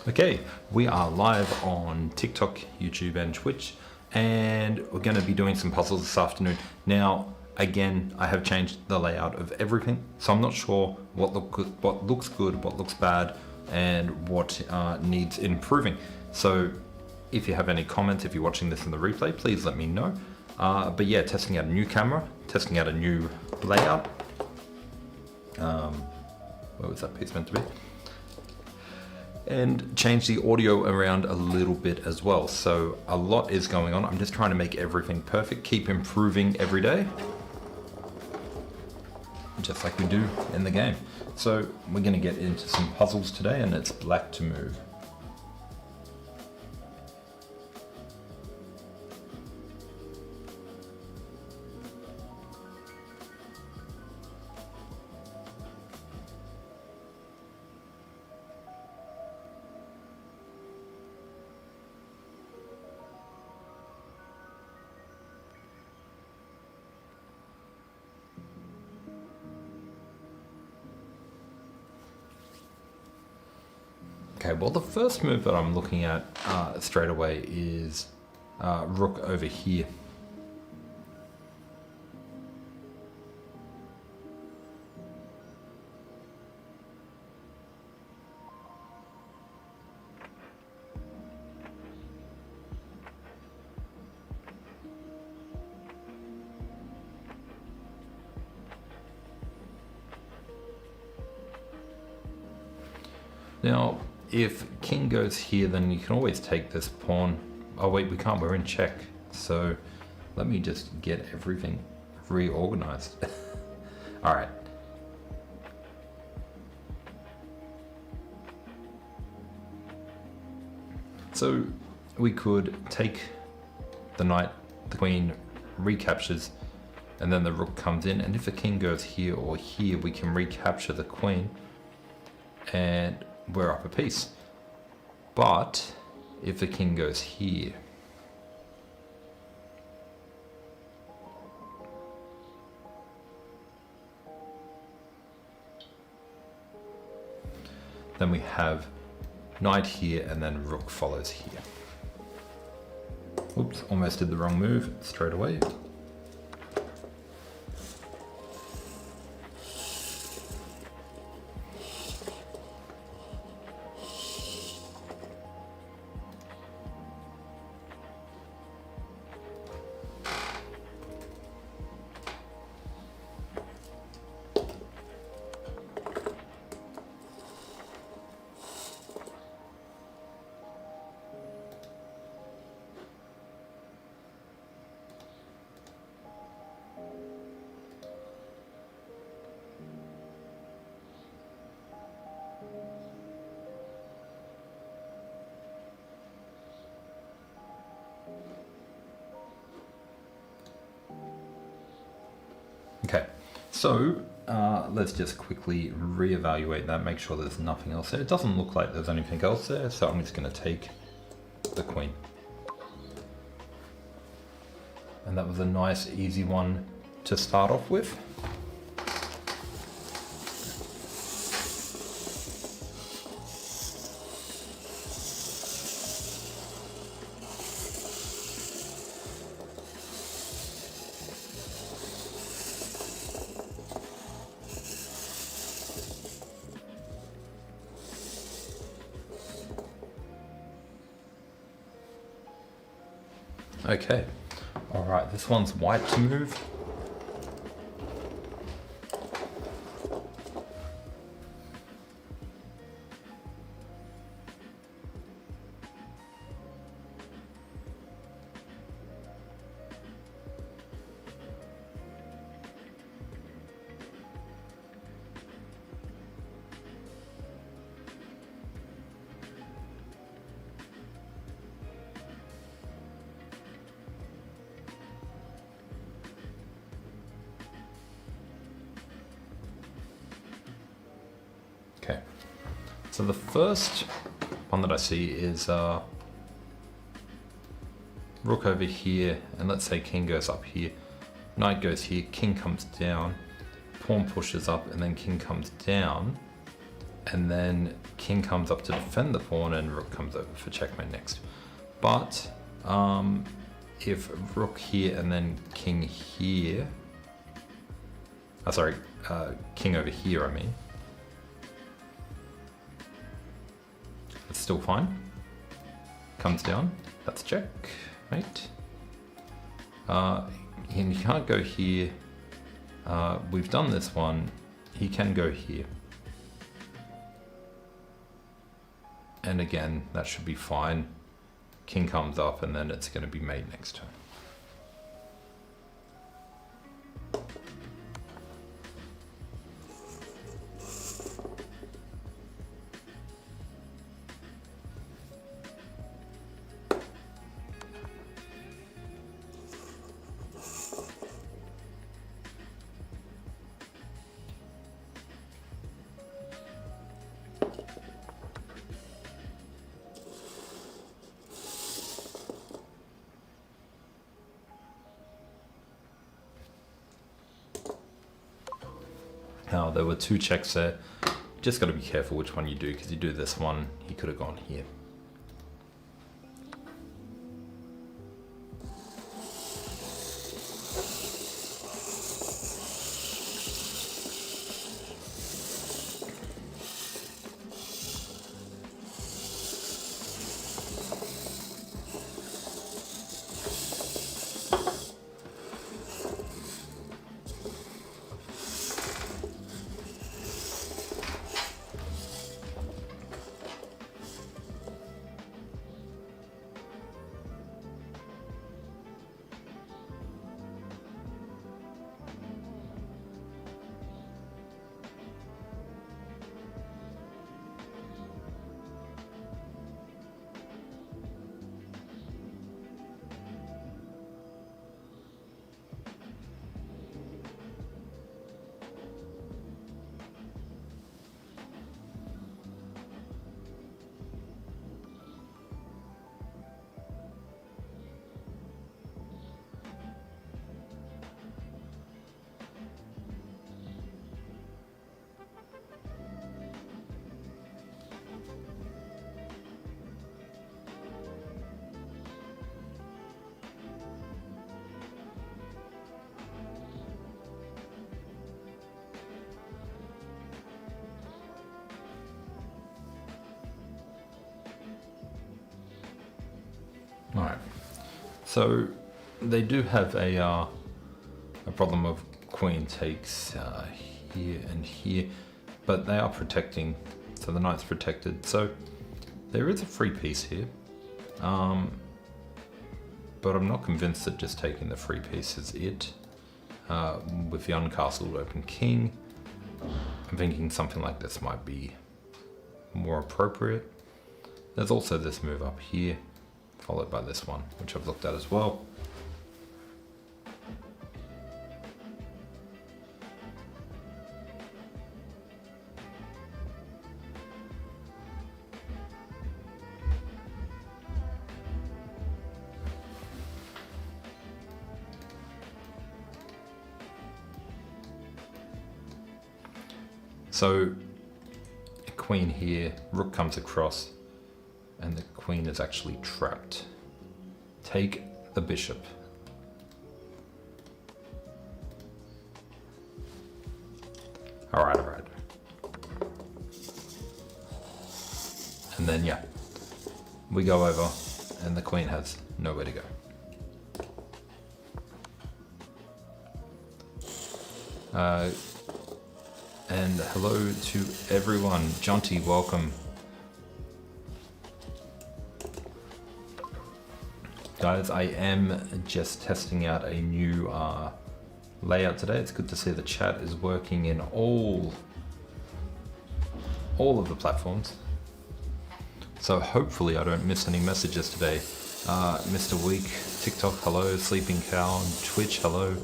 Okay, we are live on TikTok, YouTube, and Twitch, and we're going to be doing some puzzles this afternoon. Now, again, I have changed the layout of everything, so I'm not sure what looks good, what looks bad, and what needs improving. So, if you have any comments, if you're watching this in the replay, please let me know. But yeah, testing out a new camera, testing out a new layout. Where was that piece meant to be? And change the audio around a little bit as well. So a lot is going on. I'm just trying to make everything perfect, keep improving every day, just like we do in the game. So we're gonna get into some puzzles today, and it's black to move. Okay, well, the first move that I'm looking at straight away is rook over here. Now, if king goes here, then you can always take this pawn. Oh wait, we can't, we're in check. So let me just get everything reorganized. All right. So we could take the knight, the queen recaptures, and then the rook comes in, and if the king goes here or here, we can recapture the queen, and we're up a piece. But if the king goes here, then we have knight here, and then rook follows here. Oops, almost did the wrong move straight away. Okay, so let's just quickly reevaluate that, make sure there's nothing else there. It doesn't look like there's anything else there, so I'm just going to take the queen. And that was a nice, easy one to start off with. Okay, all right, this one's white to move. Okay, so the first one that I see is rook over here, and let's say king goes up here, knight goes here, king comes down, pawn pushes up, and then king comes down, And then king comes up to defend the pawn and rook comes over for checkmate next. But if rook here and then king here, king over here, I mean, it's still fine. Comes down, that's checkmate. And he can't go here. We've done this one. He can go here. And again, that should be fine. King comes up and then it's going to be mate next turn. Now, there were two checks there. Just got to be careful which one you do, because you do this one, he could have gone here. All right, so they do have a problem of queen takes here and here, but they are protecting, so the knight's protected. So there is a free piece here, but I'm not convinced that just taking the free piece is it. With the uncastled open king, I'm thinking something like this might be more appropriate. There's also this move up here, followed by this one, which I've looked at as well. So, a queen here, rook comes across, and the queen is actually trapped. Take the bishop. All right. And then, yeah, we go over, and the queen has nowhere to go. And hello to everyone. Jonty, welcome. Guys, I am just testing out a new layout today. It's good to see the chat is working in all of the platforms. So hopefully I don't miss any messages today. Mr. Week, TikTok, hello. Sleeping Cow, on Twitch, hello.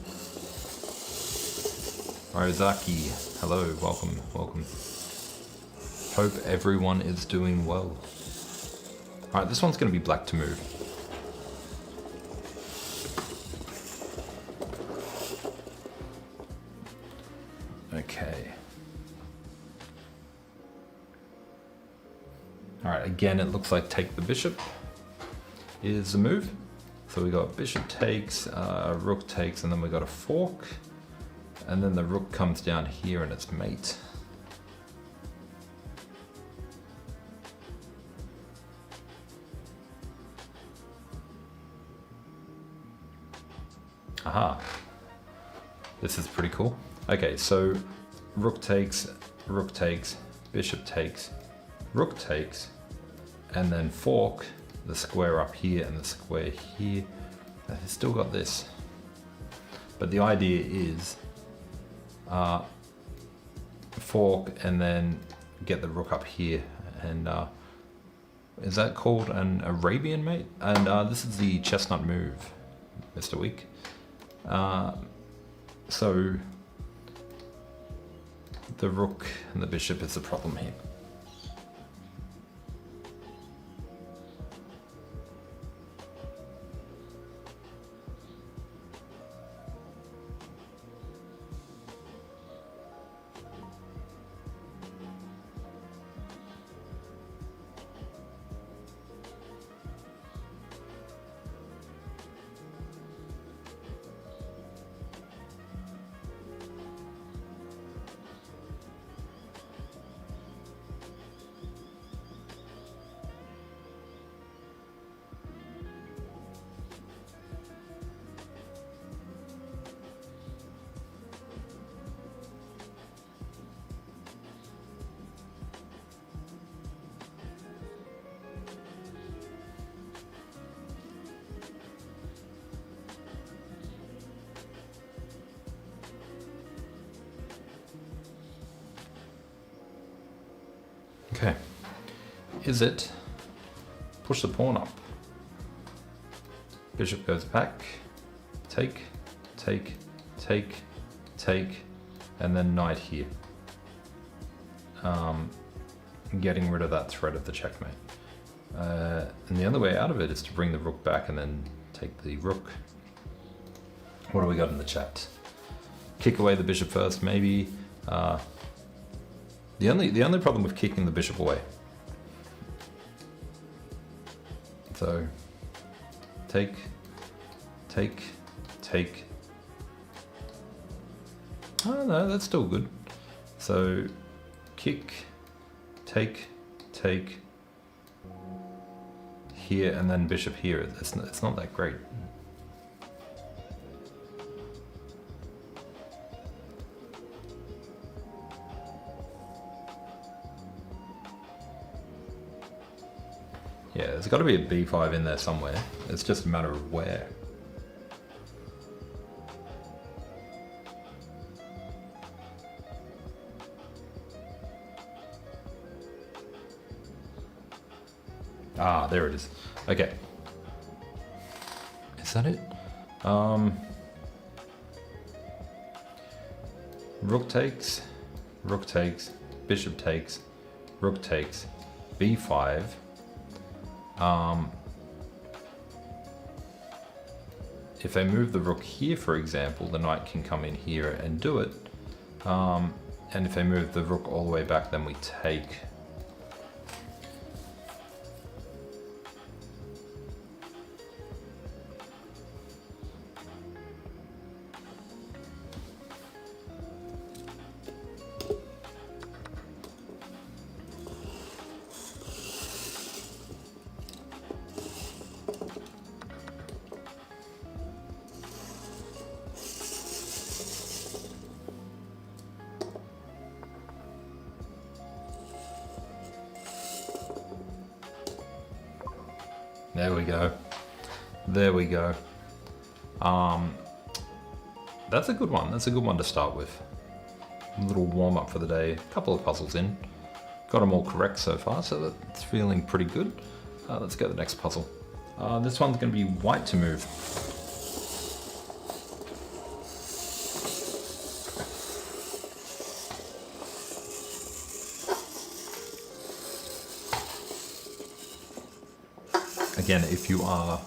Rozaki, hello, welcome. Hope everyone is doing well. All right, this one's gonna be black to move. Okay. right, again, it looks like take the bishop is the move. So we got bishop takes, rook takes, and then we got a fork. And then the rook comes down here and it's mate. Aha. This is pretty cool. Okay, so rook takes, bishop takes, rook takes, and then fork, the square up here and the square here. I've still got this. But the idea is fork and then get the rook up here. And is that called an Arabian mate? And this is the chestnut move, Mr. Week. So the rook and the bishop is the problem here. Okay, is it push the pawn up? Bishop goes back, take, take, take, take, and then knight here. Getting rid of that threat of the checkmate. And the other way out of it is to bring the rook back and then take the rook. What do we got in the chat? Kick away the bishop first, maybe. The only problem with kicking the bishop away. So take, take, take. Oh no, that's still good. So kick, take, take here, and then bishop here. It's not that great. Yeah, there's got to be a b5 in there somewhere. It's just a matter of where. Ah, there it is. Okay. Is that it? Rook takes, bishop takes, rook takes, b5. If I move the rook here, for example, the knight can come in here and do it. And if I move the rook all the way back, then we take. There we go. There we go. That's a good one. That's a good one to start with. A little warm up for the day. A couple of puzzles in. Got them all correct so far, so that's feeling pretty good. Let's go to the next puzzle. This one's going to be white to move. Again, if you are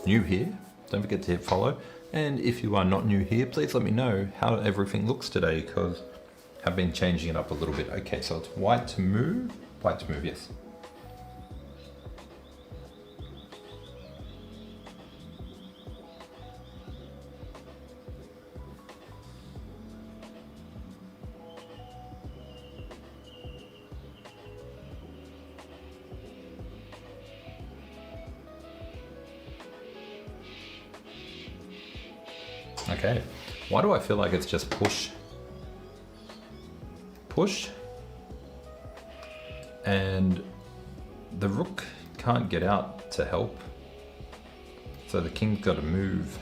new here, don't forget to hit follow. And if you are not new here, please let me know how everything looks today, because I've been changing it up a little bit. Okay, so it's white to move. White to move, yes. Okay, why do I feel like it's just push, push, and the rook can't get out to help, so the king's got to move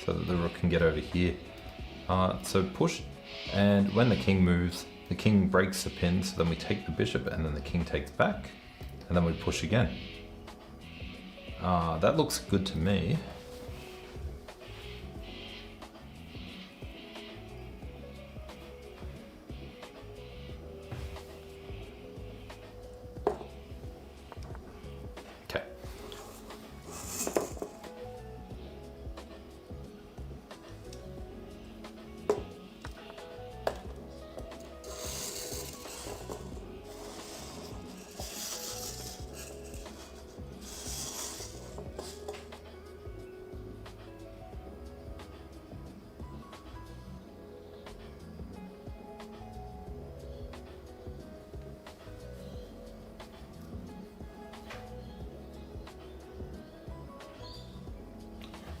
so that the rook can get over here. So push, and when the king moves, the king breaks the pin, so then we take the bishop and then the king takes back, and then we push again. That looks good to me. Okay.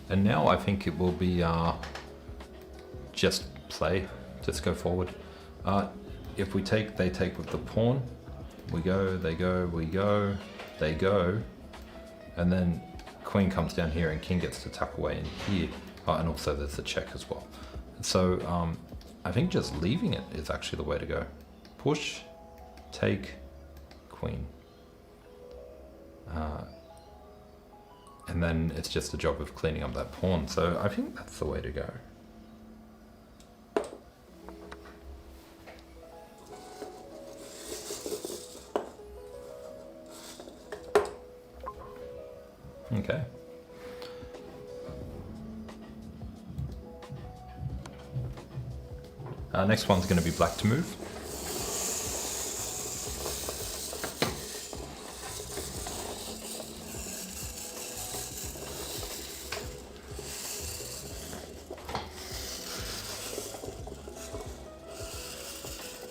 And now I think it will be just play, just go forward. If we take, they take with the pawn. We go, they go, we go, they go. And then queen comes down here and king gets to tuck away in here. And also there's the check as well. So I think just leaving it is actually the way to go. Push, take, queen. And then it's just a job of cleaning up that pawn. So I think that's the way to go. Okay. Next one's going to be black to move.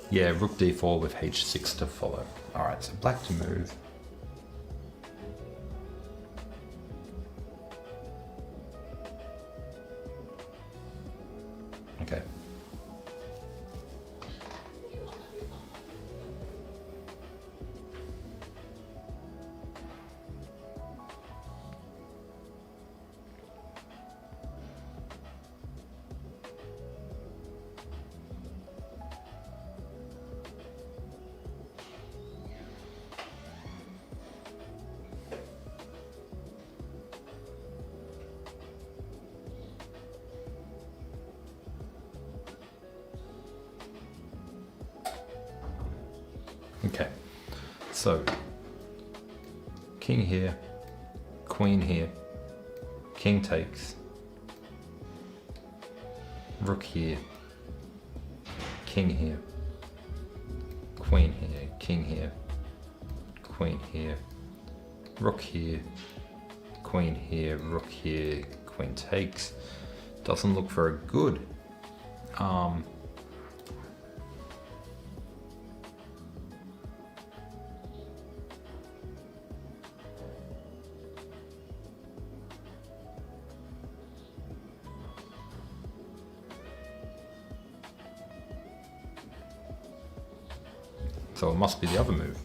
Yeah, rook d4 with h6 to follow. Alright, so black to move. Okay. Okay, so king here, queen here, king takes, rook here, king here, queen here, king here, queen here, rook here, queen here, rook here, queen takes. Doesn't look very good. So it must be the other move.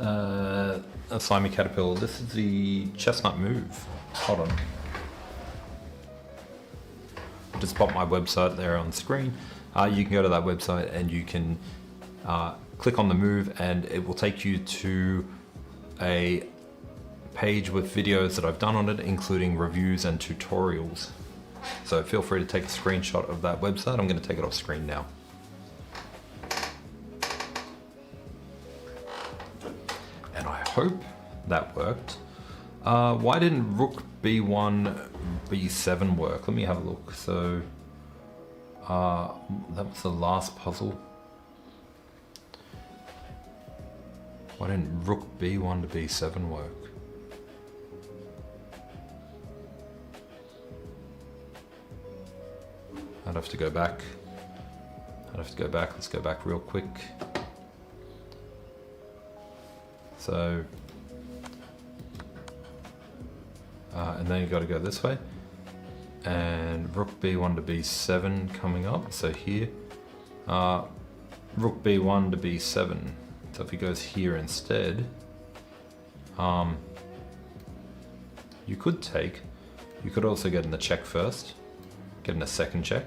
A slimy caterpillar. This is the Chessnut move. Hold on. Just pop my website there on the screen. You can go to that website and you can click on the move and it will take you to a page with videos that I've done on it, including reviews and tutorials. So feel free to take a screenshot of that website. I'm going to take it off screen now. And I hope that worked. Why didn't rook b1, b7 work? Let me have a look. So that was the last puzzle. Why didn't rook b1 to b7 work? I'd have to go back. Let's go back real quick. So, and then you got to go this way. And rook b1 to b7 coming up. So here, rook b1 to b7. So if he goes here instead, you could take. You could also get in the check first. Get in a second check,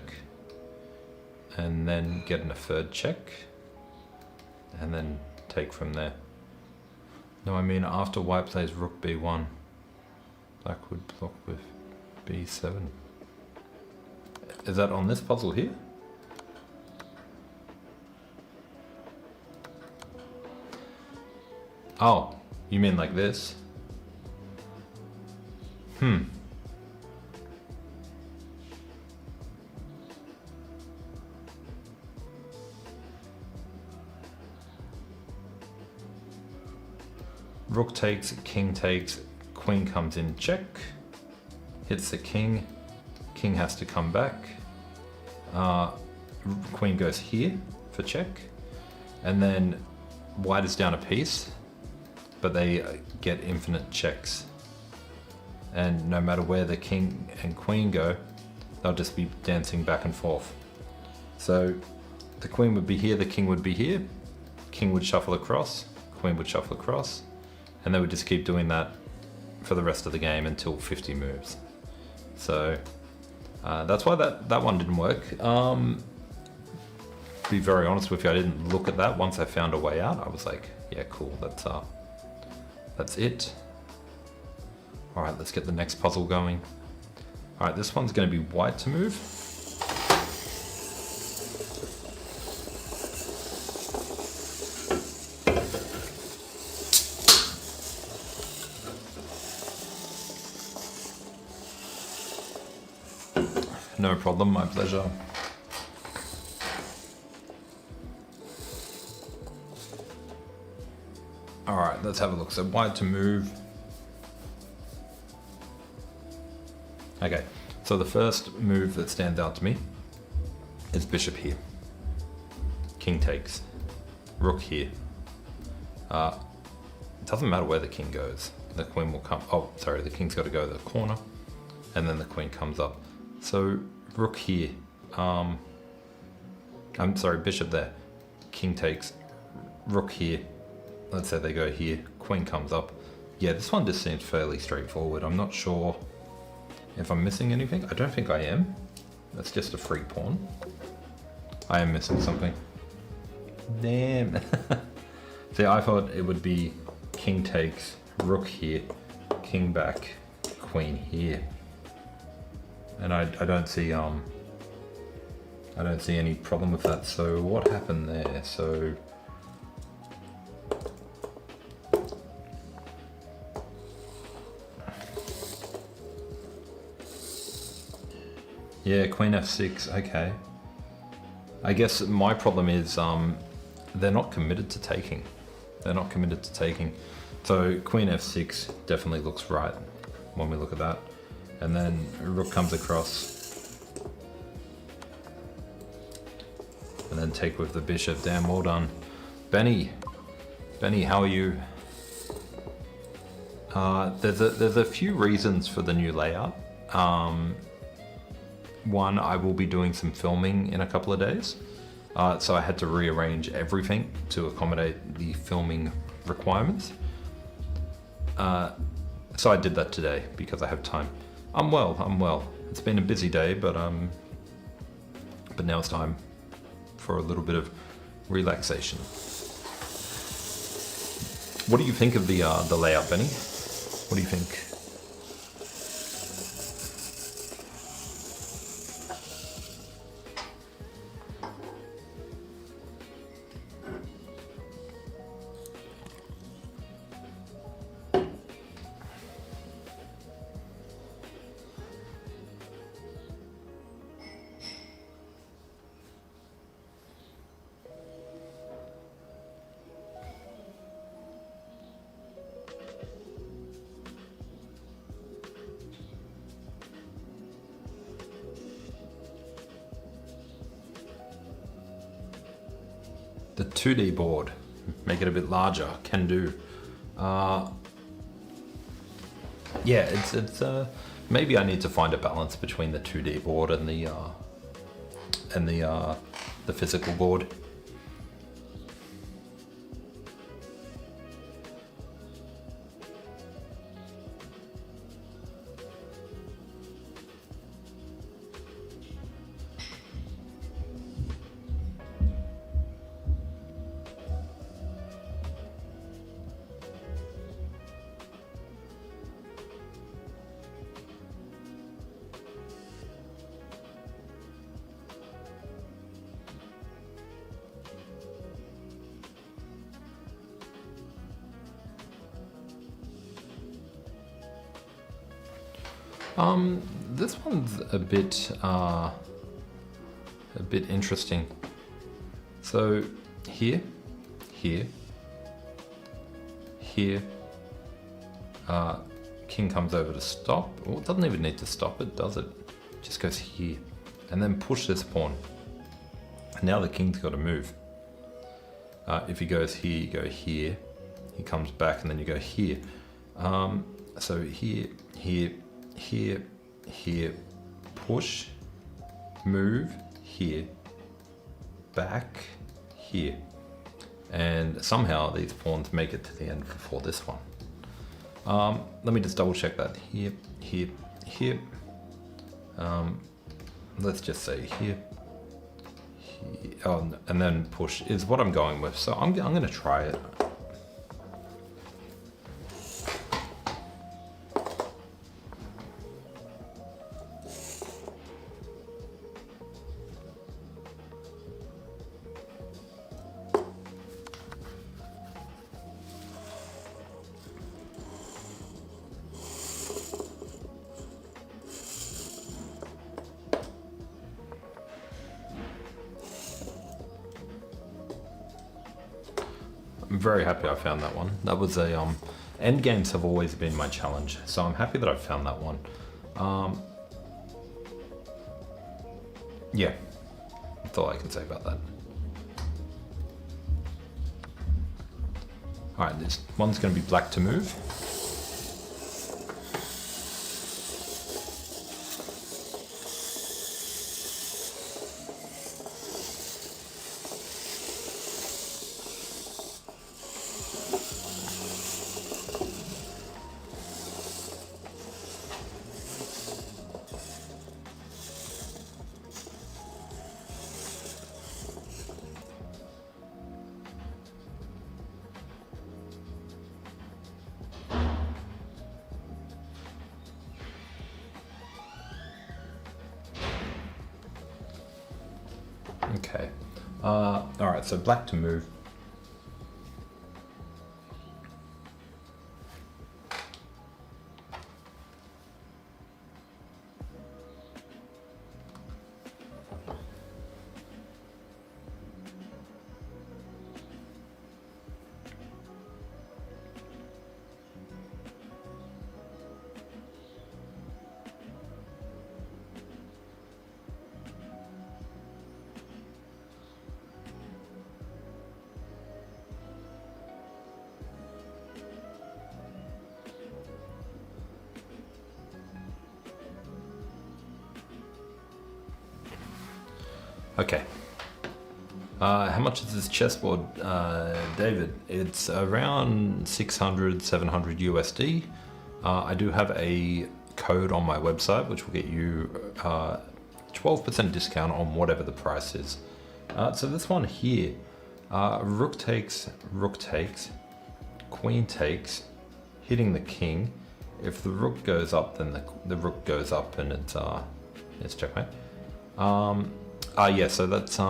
and then get in a third check, and then take from there. No, I mean after white plays rook b1, black would block with b7. Is that on this puzzle here? Oh, you mean like this? Rook takes, king takes, queen comes in check, hits the king, king has to come back, queen goes here for check, and then white is down a piece, but they get infinite checks. And no matter where the king and queen go, they'll just be dancing back and forth. So the queen would be here, the king would be here, king would shuffle across, queen would shuffle across, and they would just keep doing that for the rest of the game until 50 moves. So that's why that one didn't work. To be very honest with you, I didn't look at that. Once I found a way out, I was like, yeah, cool, that's it. All right, let's get the next puzzle going. All right, this one's gonna be white to move. No problem, my pleasure. All right, let's have a look. So white to move. Okay, so the first move that stands out to me is bishop here. King takes, rook here. It doesn't matter where the king goes. The queen will come, oh, sorry, the king's got to go to the corner, and then the queen comes up. So rook here, I'm sorry, bishop there, king takes, rook here, let's say they go here, queen comes up. Yeah, this one just seems fairly straightforward. I'm not sure if I'm missing anything. I don't think I am. That's just a free pawn. I am missing something. Damn. See, I thought it would be king takes, rook here, king back, queen here. And I don't see any problem with that. So what happened there? So yeah, queen f6, okay. I guess my problem is they're not committed to taking. So queen f6 definitely looks right when we look at that. And then rook comes across. And then take with the bishop. Damn, well done. Benny, how are you? There's a few reasons for the new layout. One, I will be doing some filming in a couple of days. So I had to rearrange everything to accommodate the filming requirements. So I did that today because I have time. I'm well. It's been a busy day, but now it's time for a little bit of relaxation. What do you think of the layout, Benny? What do you think? The 2D board, make it a bit larger, can do. Yeah, it's maybe I need to find a balance between the 2D board and the physical board. This one's a bit interesting. So here, king comes over to stop. Well, it doesn't even need to stop it, does it? It just goes here, and then push this pawn. And now the king's got to move. If he goes here, you go here. He comes back, and then you go here. So here, push, move, here, back, here. And somehow these pawns make it to the end before this one. Let me just double check that. Here. Let's just say here. Oh, and then push is what I'm going with. So I'm gonna try it. I'm very happy I found that one. That was a end games have always been my challenge, so I'm happy that I found that one. Yeah, that's all I can say about that. All right, this one's going to be black to move. Okay. All right, so black to move. Okay. How much is this chessboard, David? It's around 600, 700 USD. I do have a code on my website which will get you 12% discount on whatever the price is. So this one here, rook takes, queen takes, hitting the king. If the rook goes up, then the rook goes up and it's checkmate. Yeah, so that's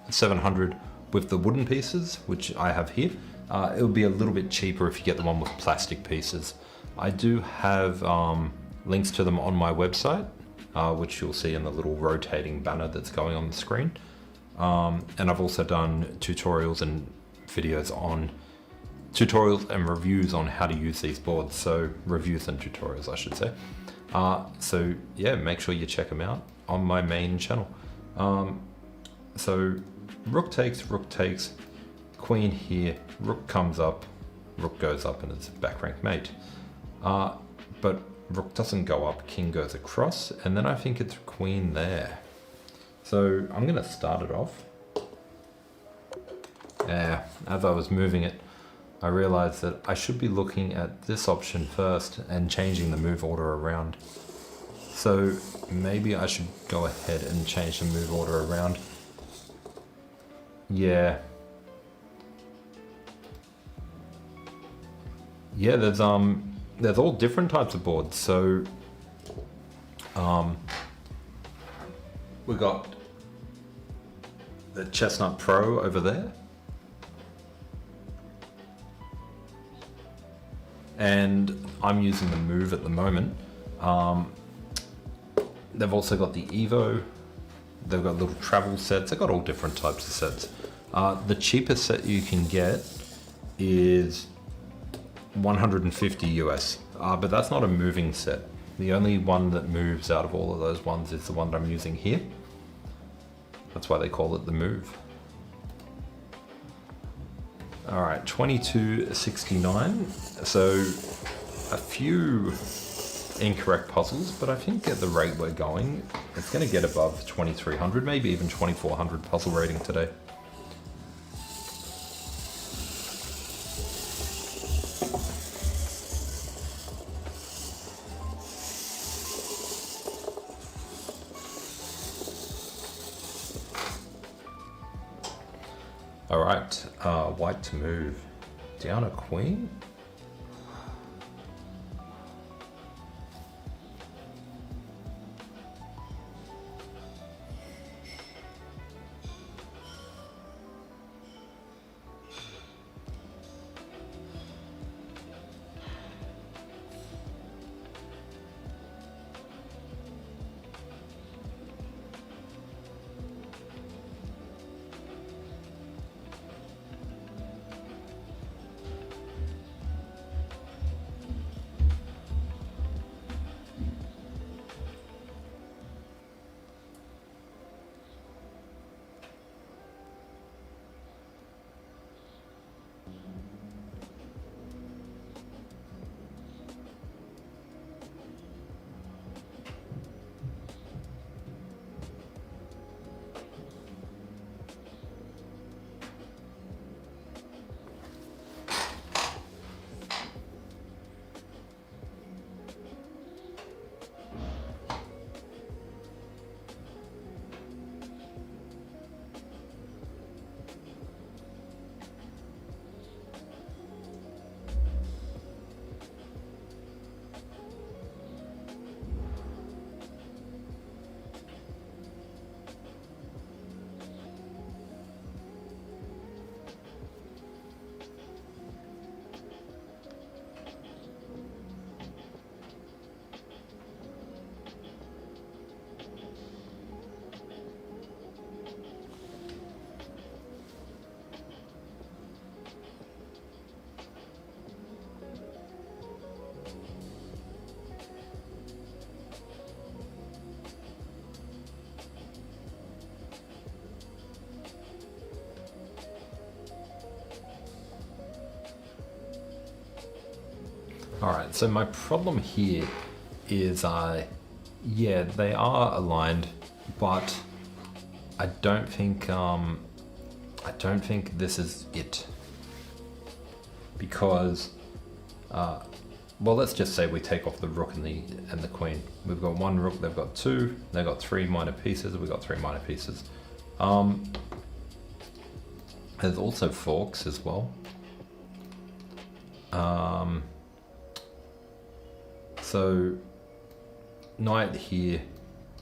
700 with the wooden pieces, which I have here. It would be a little bit cheaper if you get the one with plastic pieces. I do have links to them on my website, which you'll see in the little rotating banner that's going on the screen. And I've also done tutorials and videos on tutorials and reviews on how to use these boards. So reviews and tutorials, I should say. So yeah, make sure you check them out on my main channel. So rook takes, queen here, rook comes up, rook goes up and it's back rank mate. But rook doesn't go up, king goes across, and then I think it's queen there. So I'm gonna start it off. As I was moving it, I realized that I should be looking at this option first and changing the move order around. So maybe I should go ahead and change the move order around. Yeah. Yeah, there's all different types of boards. So we got the Chessnut Pro over there. And I'm using the Move at the moment. They've also got the Evo. They've got little travel sets. They've got all different types of sets. The cheapest set you can get is 150 US, but that's not a moving set. The only one that moves out of all of those ones is the one that I'm using here. That's why they call it the Move. All right, 2269. So a few incorrect puzzles, but I think at the rate we're going, it's going to get above 2300, maybe even 2400 puzzle rating today. All right, white to move. Down a queen? All right, so my problem here is, yeah, they are aligned, but I don't think I don't think this is it. Because, well, let's just say we take off the rook and the queen. We've got one rook, they've got two, they've got three minor pieces, we've got three minor pieces. There's also forks as well. So, knight here,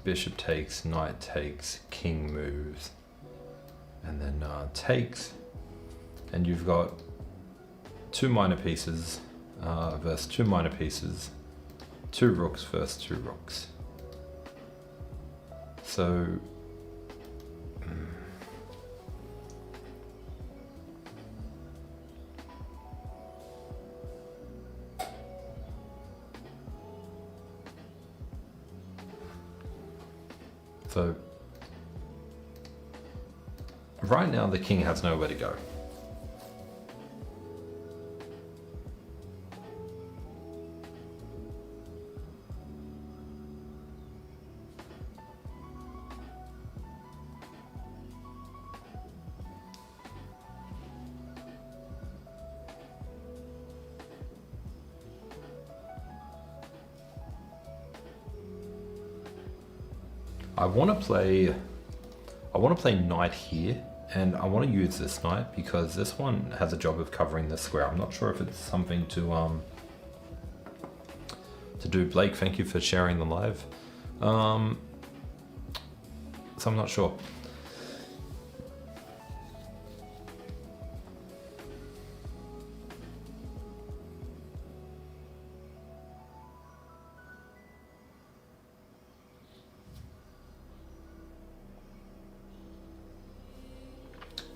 bishop takes, knight takes, king moves, and then takes, and you've got two minor pieces versus two minor pieces, two rooks versus two rooks. So, so right now the king has nowhere to go. I want to play knight here, and I want to use this knight because this one has a job of covering this square. I'm not sure if it's something to do. Blake, thank you for sharing the live. So I'm not sure.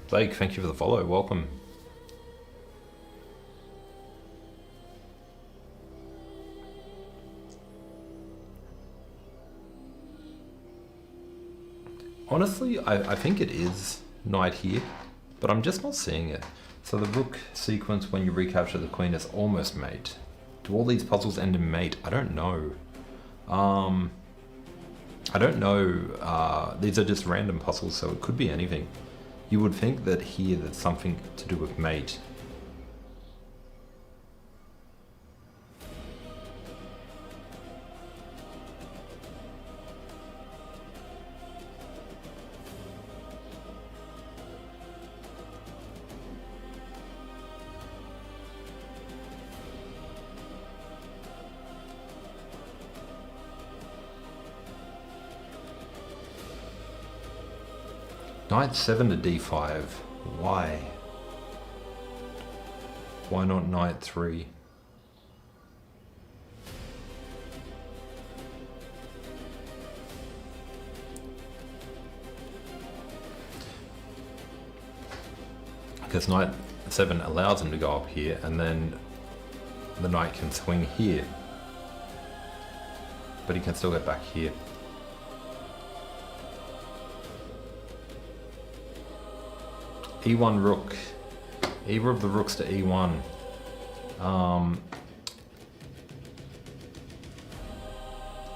Blake, thank you for the follow. Welcome. Honestly, I think it is knight here, but I'm just not seeing it. So the rook sequence when you recapture the queen is almost mate. Do all these puzzles end in mate? I don't know. I don't know. These are just random puzzles, so it could be anything. You would think that here there's something to do with mate. Knight 7 to d5. Why? Why not knight 3? Because knight 7 allows him to go up here, and then the knight can swing here. But he can still get back here. E1 rook. Either of the rooks to E1.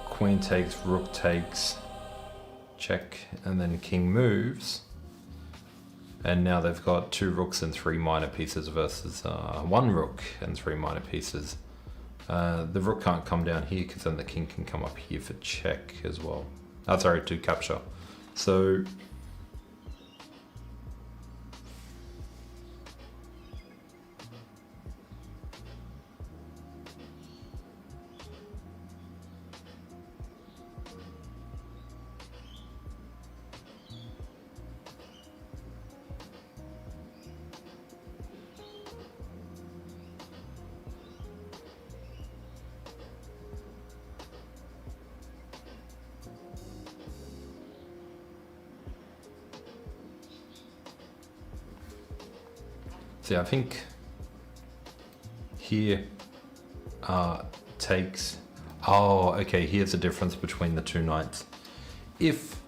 Queen takes, rook takes, check, and then king moves. And now they've got two rooks and three minor pieces versus one rook and three minor pieces. The rook can't come down here because then the king can come up here for check as well. Sorry, to capture. So see, I think here takes... Oh, okay, here's the difference between the two knights. If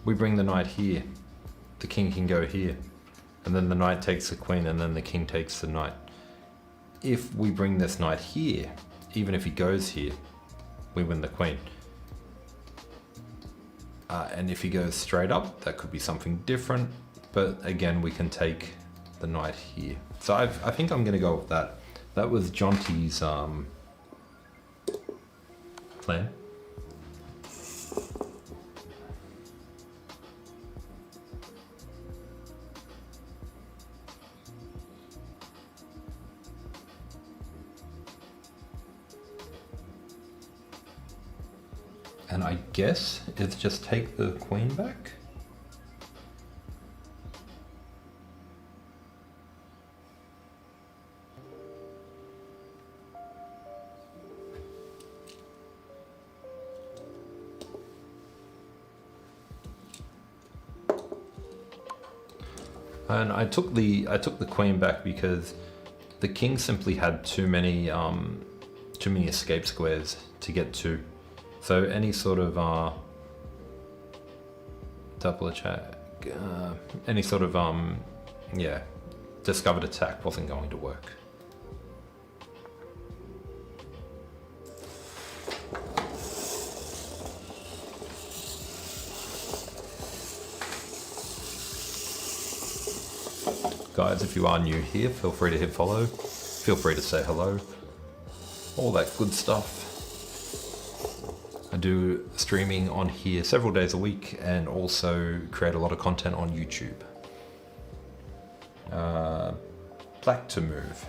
we bring the knight here, the king can go here, and then the knight takes the queen, and then the king takes the knight. If we bring this knight here, even if he goes here, we win the queen. And if he goes straight up, that could be something different. But again, we can take the knight here. So I think I'm going to go with that. That was Jonty's plan. And I guess it's just take the queen back. And I took the queen back because the king simply had too many escape squares to get to. So any sort of double attack, any sort of discovered attack wasn't going to work. Guys, if you are new here, feel free to hit follow. Feel free to say hello. All that good stuff. I do streaming on here several days a week and also create a lot of content on YouTube. Black to move.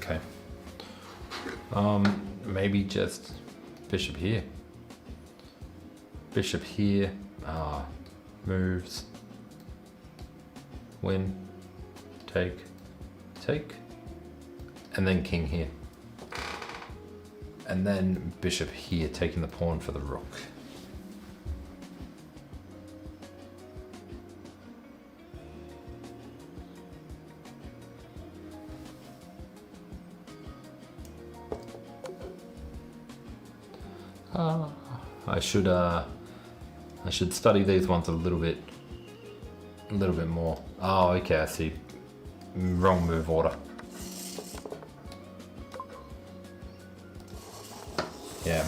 Okay. Maybe just bishop here. Bishop here. Moves. Win. Take. Take. And then king here. And then bishop here, taking the pawn for the rook. I should study these ones a little bit more. Oh, okay, I see. Wrong move order. Yeah.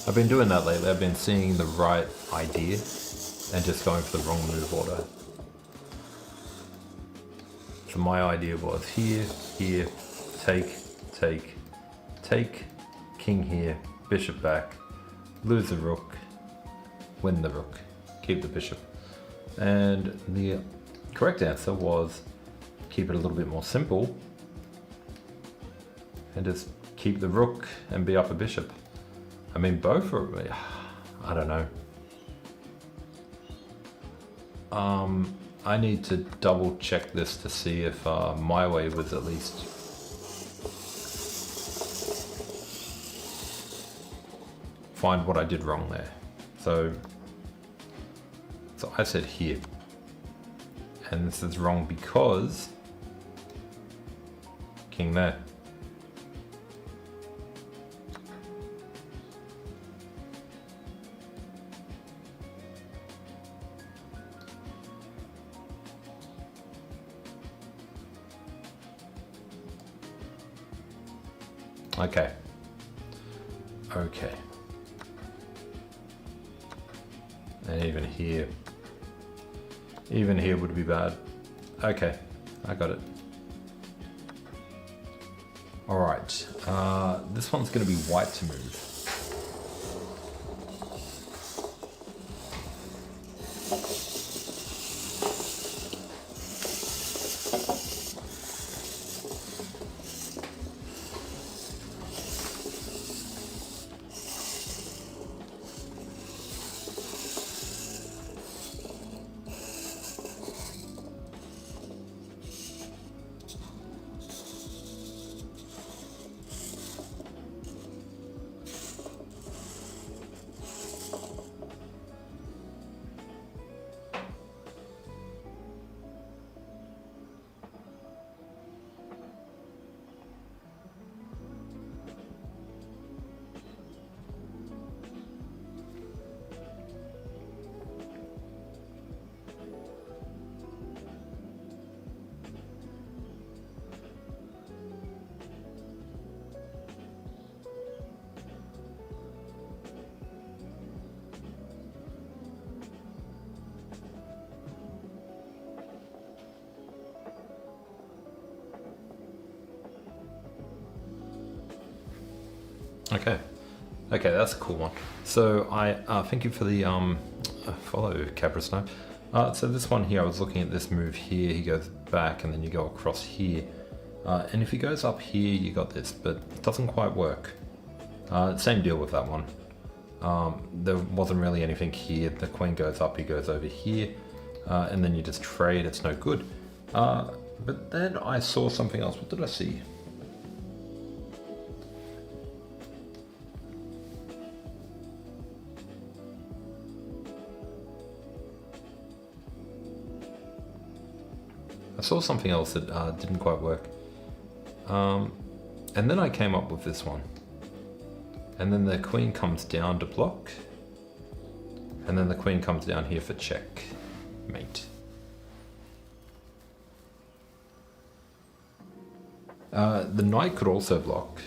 I've been doing that lately. I've been seeing the right idea and just going for the wrong move order. So my idea was here, here, take, take, take, king here, bishop back, lose the rook, win the rook, keep the bishop. And the correct answer was keep it a little bit more simple and just keep the rook and be up a bishop. I mean, both are, I don't know. I need to double check this to see if my way was at least find what I did wrong there. So I said here, and this is wrong because king there. Okay. Okay. And even here would be bad. Okay, I got it. All right, this one's gonna be white to move. Okay, that's a cool one. So I thank you for the follow, Cabra Snow. So this one here, I was looking at this move here. He goes back, and then you go across here. And if he goes up here, you got this, but it doesn't quite work. Same deal with that one. There wasn't really anything here. The queen goes up, he goes over here, and then you just trade. It's no good. But then I saw something else. What did I see? I saw something else that didn't quite work. And then I came up with this one. And then the queen comes down to block. And then the queen comes down here for check, mate. The knight could also block.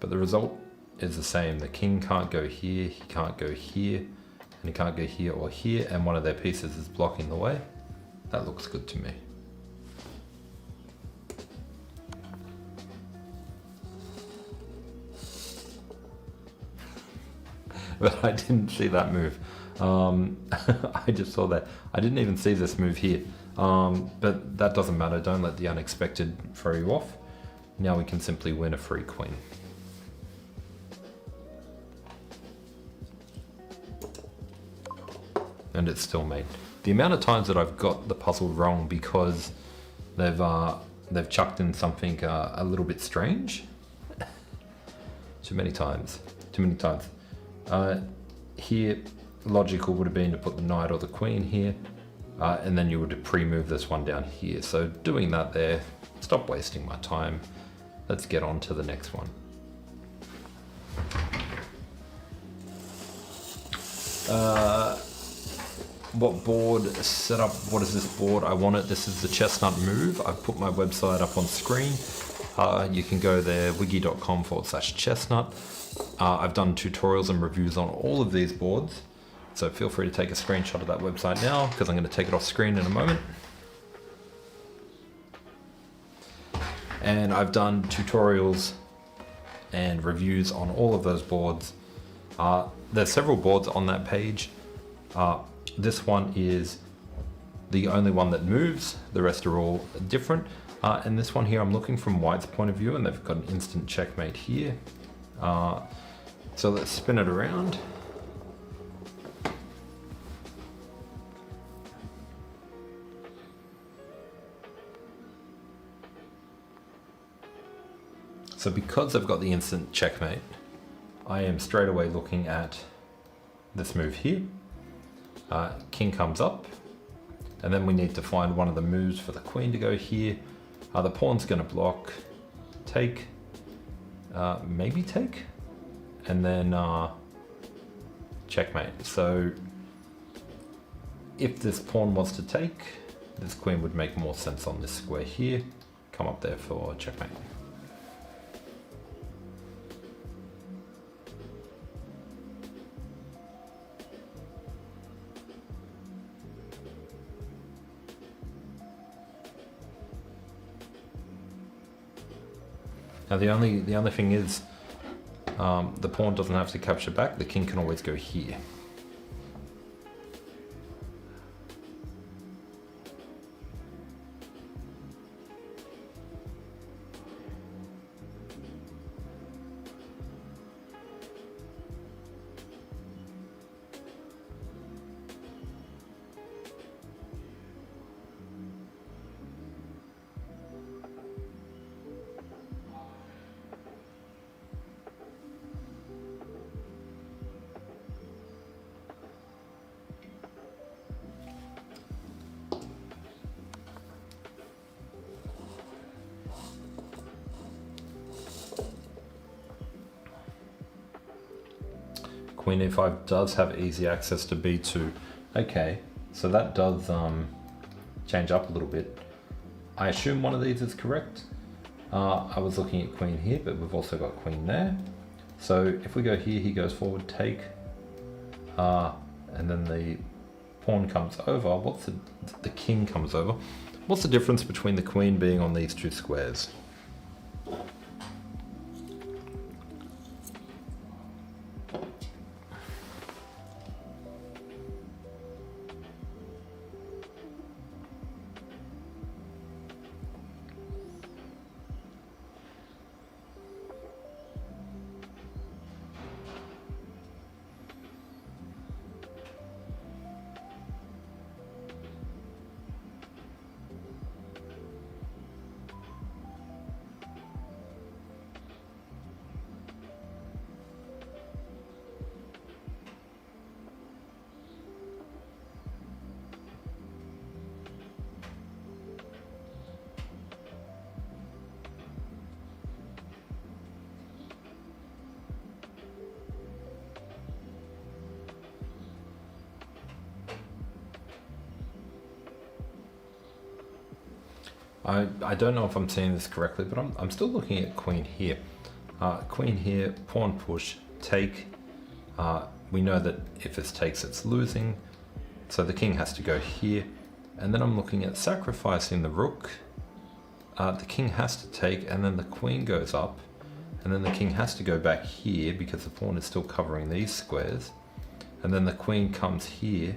But the result is the same. The king can't go here, he can't go here, and he can't go here or here, and one of their pieces is blocking the way. That looks good to me. But I didn't see that move. I just saw that. I didn't even see this move here. But that doesn't matter. Don't let the unexpected throw you off. Now we can simply win a free queen. And it's still made. The amount of times that I've got the puzzle wrong because they've chucked in something a little bit strange. Too many times. Here, logical would have been to put the knight or the queen here, and then you would pre-move this one down here. So doing that there, stop wasting my time. Let's get on to the next one. What board setup? What is this board? I want it. This is the Chessnut move. I've put my website up on screen. You can go there, wiki.com/chessnut. I've done tutorials and reviews on all of these boards. So feel free to take a screenshot of that website now, because I'm going to take it off screen in a moment. And I've done tutorials and reviews on all of those boards. There's several boards on that page. This one is the only one that moves. The rest are all different. And this one here, I'm looking from white's point of view, and they've got an instant checkmate here. So let's spin it around. So because I've got the instant checkmate, I am straight away looking at this move here. King comes up, and then we need to find one of the moves for the queen to go here. The pawn's going to block, take, maybe take, and then checkmate. So if this pawn was to take, this queen would make more sense on this square here. Come up there for checkmate. Now the only thing is, the pawn doesn't have to capture back. The king can always go here. Queen e5 does have easy access to b2. Okay, so that does change up a little bit. I assume one of these is correct. I was looking at queen here, but we've also got queen there. So if we go here, he goes forward, take, and then the pawn comes over. What's the king comes over? What's the difference between the queen being on these two squares? I don't know if I'm seeing this correctly, but I'm still looking at queen here. Queen here, pawn push, take. We know that if this takes, it's losing. So the king has to go here. And then I'm looking at sacrificing the rook. The king has to take, and then the queen goes up. And then the king has to go back here because the pawn is still covering these squares. And then the queen comes here.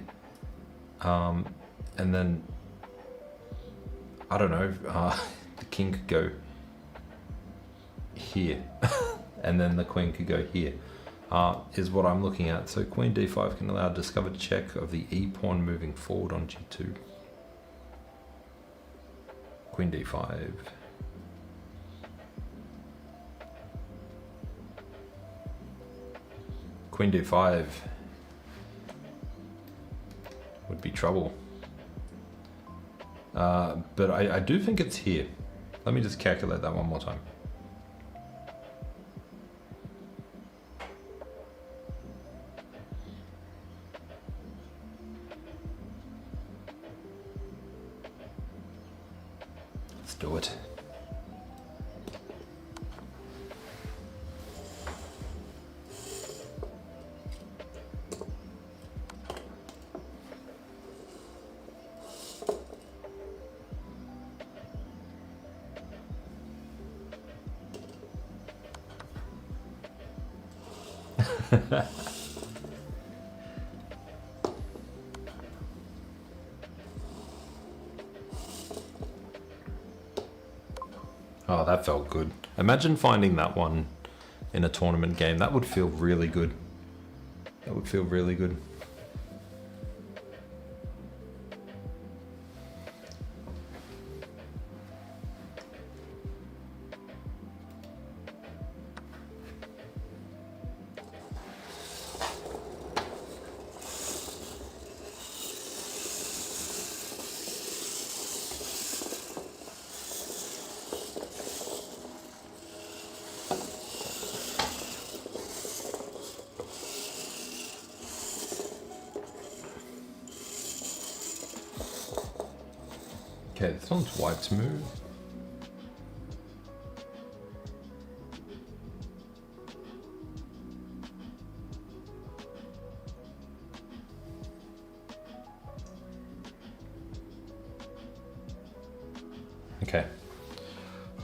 And then I don't know, the king could go here, and then the queen could go here, is what I'm looking at. So queen d5 can allow a discovered check of the e-pawn moving forward on g2. Queen d5. Queen d5 would be trouble. But I do think it's here. Let me just calculate that one more time. Let's do it. Oh, that felt good. Imagine finding that one in a tournament game. That would feel really good. That would feel really good. Okay, this one's white's move. Okay,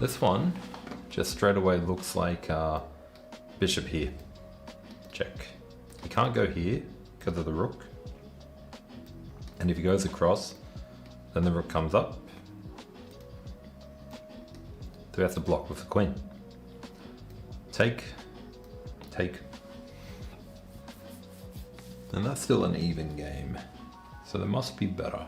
this one just straight away looks like bishop here. Check. He can't go here because of the rook. And if he goes across, then the rook comes up. So we have to block with the queen. Take. Take. And that's still an even game. So there must be better.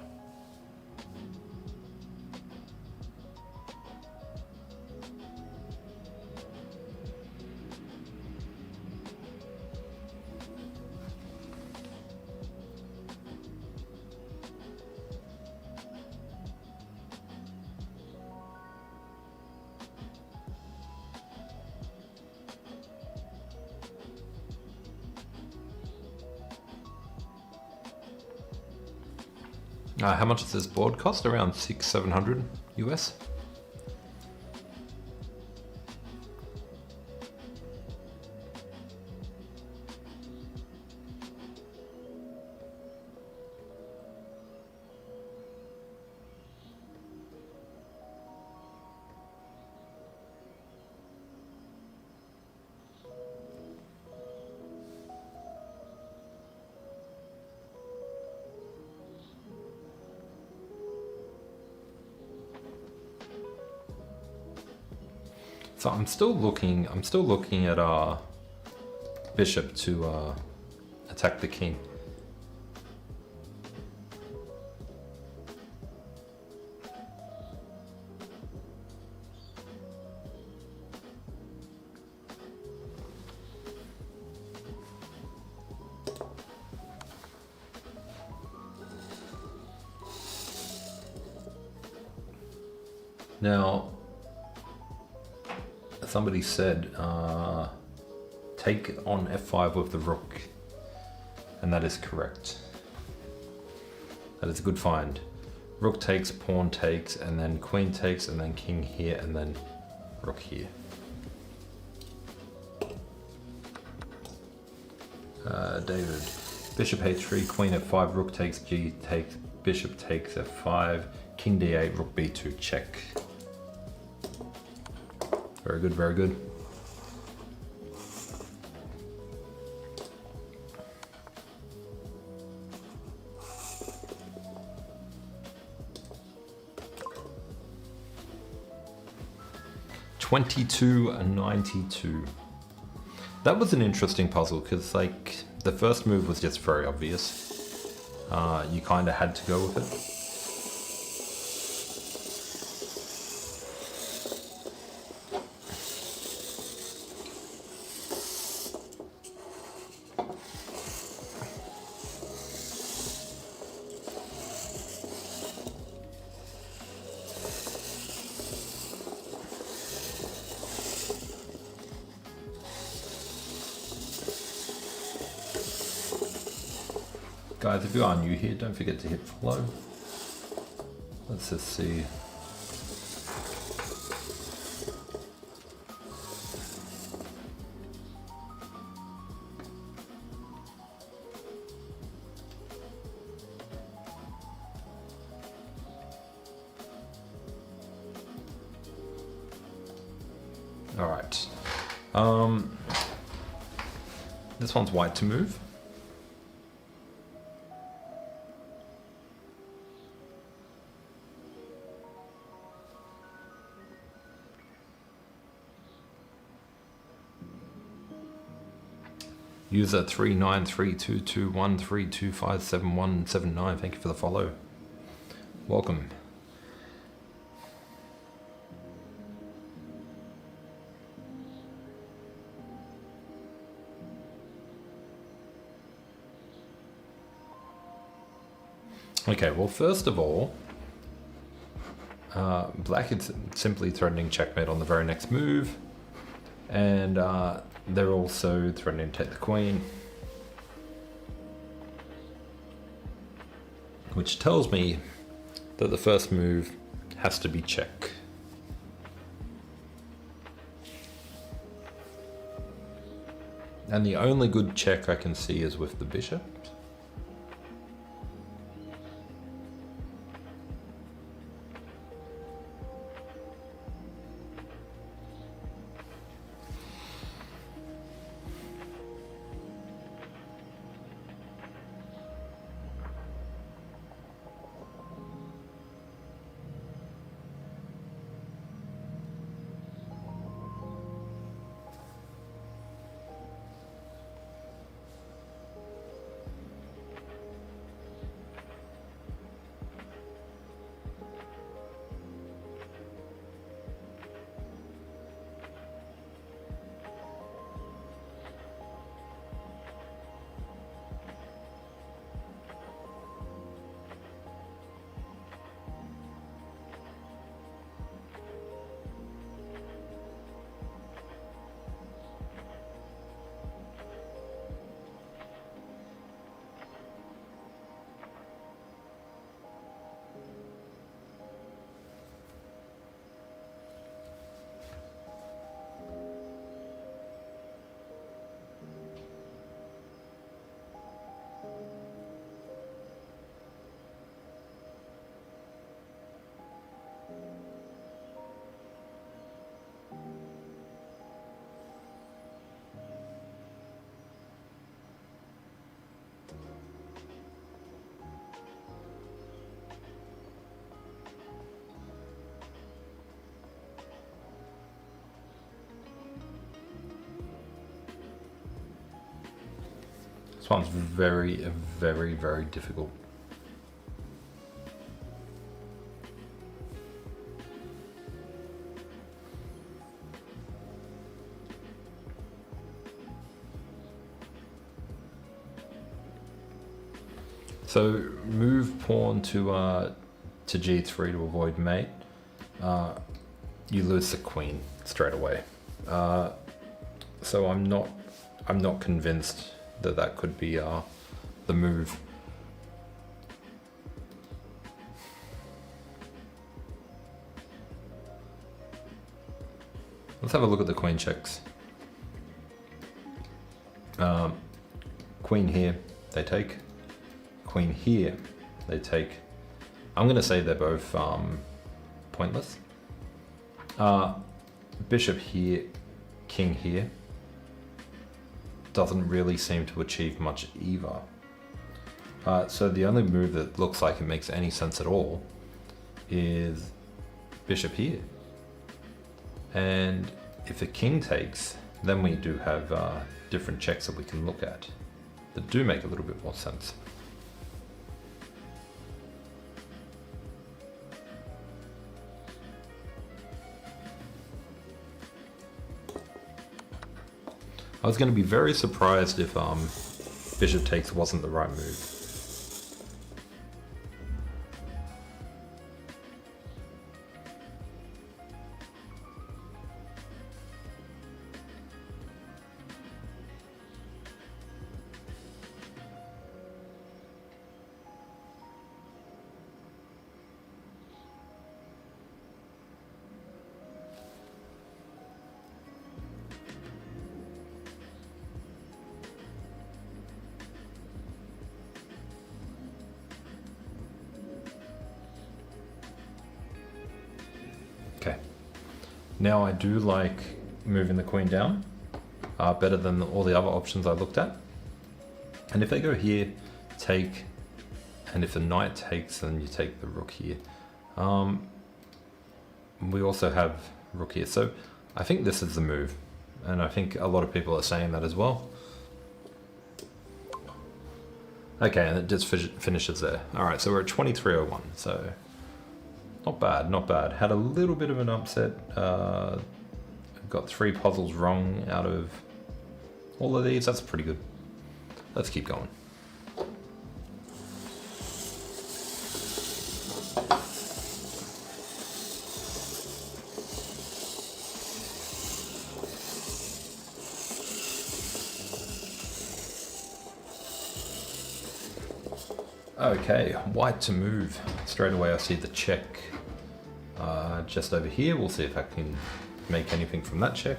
How much does this board cost? Around $600-700 US. So I'm still looking at bishop to attack the king. Now, somebody said take on f5 with the rook, and that is correct. That is a good find. Rook takes, pawn takes, and then queen takes, and then king here, and then rook here. David, bishop h3, queen f5, rook takes, g takes, bishop takes f5, king d8, rook b2, check. Very good, very good. $22.92. That was an interesting puzzle because, like, the first move was just very obvious. You kind of had to go with it. Guys, if you are new here, don't forget to hit follow. Let's just see. All right. This one's white to move. User 39322132577179. Thank you for the follow. Welcome. Okay, well, first of all, black is simply threatening checkmate on the very next move, and they're also threatening to take the queen, which tells me that the first move has to be check. And the only good check I can see is with the bishop. This one's very, very, very difficult. So move pawn to g3 to avoid mate. You lose the queen straight away. So I'm not convinced that that could be the move. Let's have a look at the queen checks. Queen here, they take. Queen here, they take. I'm going to say they're both pointless. Bishop here, king here. Doesn't really seem to achieve much either. So the only move that looks like it makes any sense at all is bishop here. And if the king takes, then we do have different checks that we can look at that do make a little bit more sense. I was going to be very surprised if bishop takes wasn't the right move. Okay, now I do like moving the queen down, better than all the other options I looked at. And if they go here, take, and if the knight takes, then you take the rook here. We also have rook here, so I think this is the move, and I think a lot of people are saying that as well. Okay, and it just finishes there. All right, so we're at 23:01, so not bad, not bad. Had a little bit of an upset. Got 3 puzzles wrong out of all of these. That's pretty good. Let's keep going. Okay, white to move. Straight away I see the check just over here. We'll see if I can make anything from that check.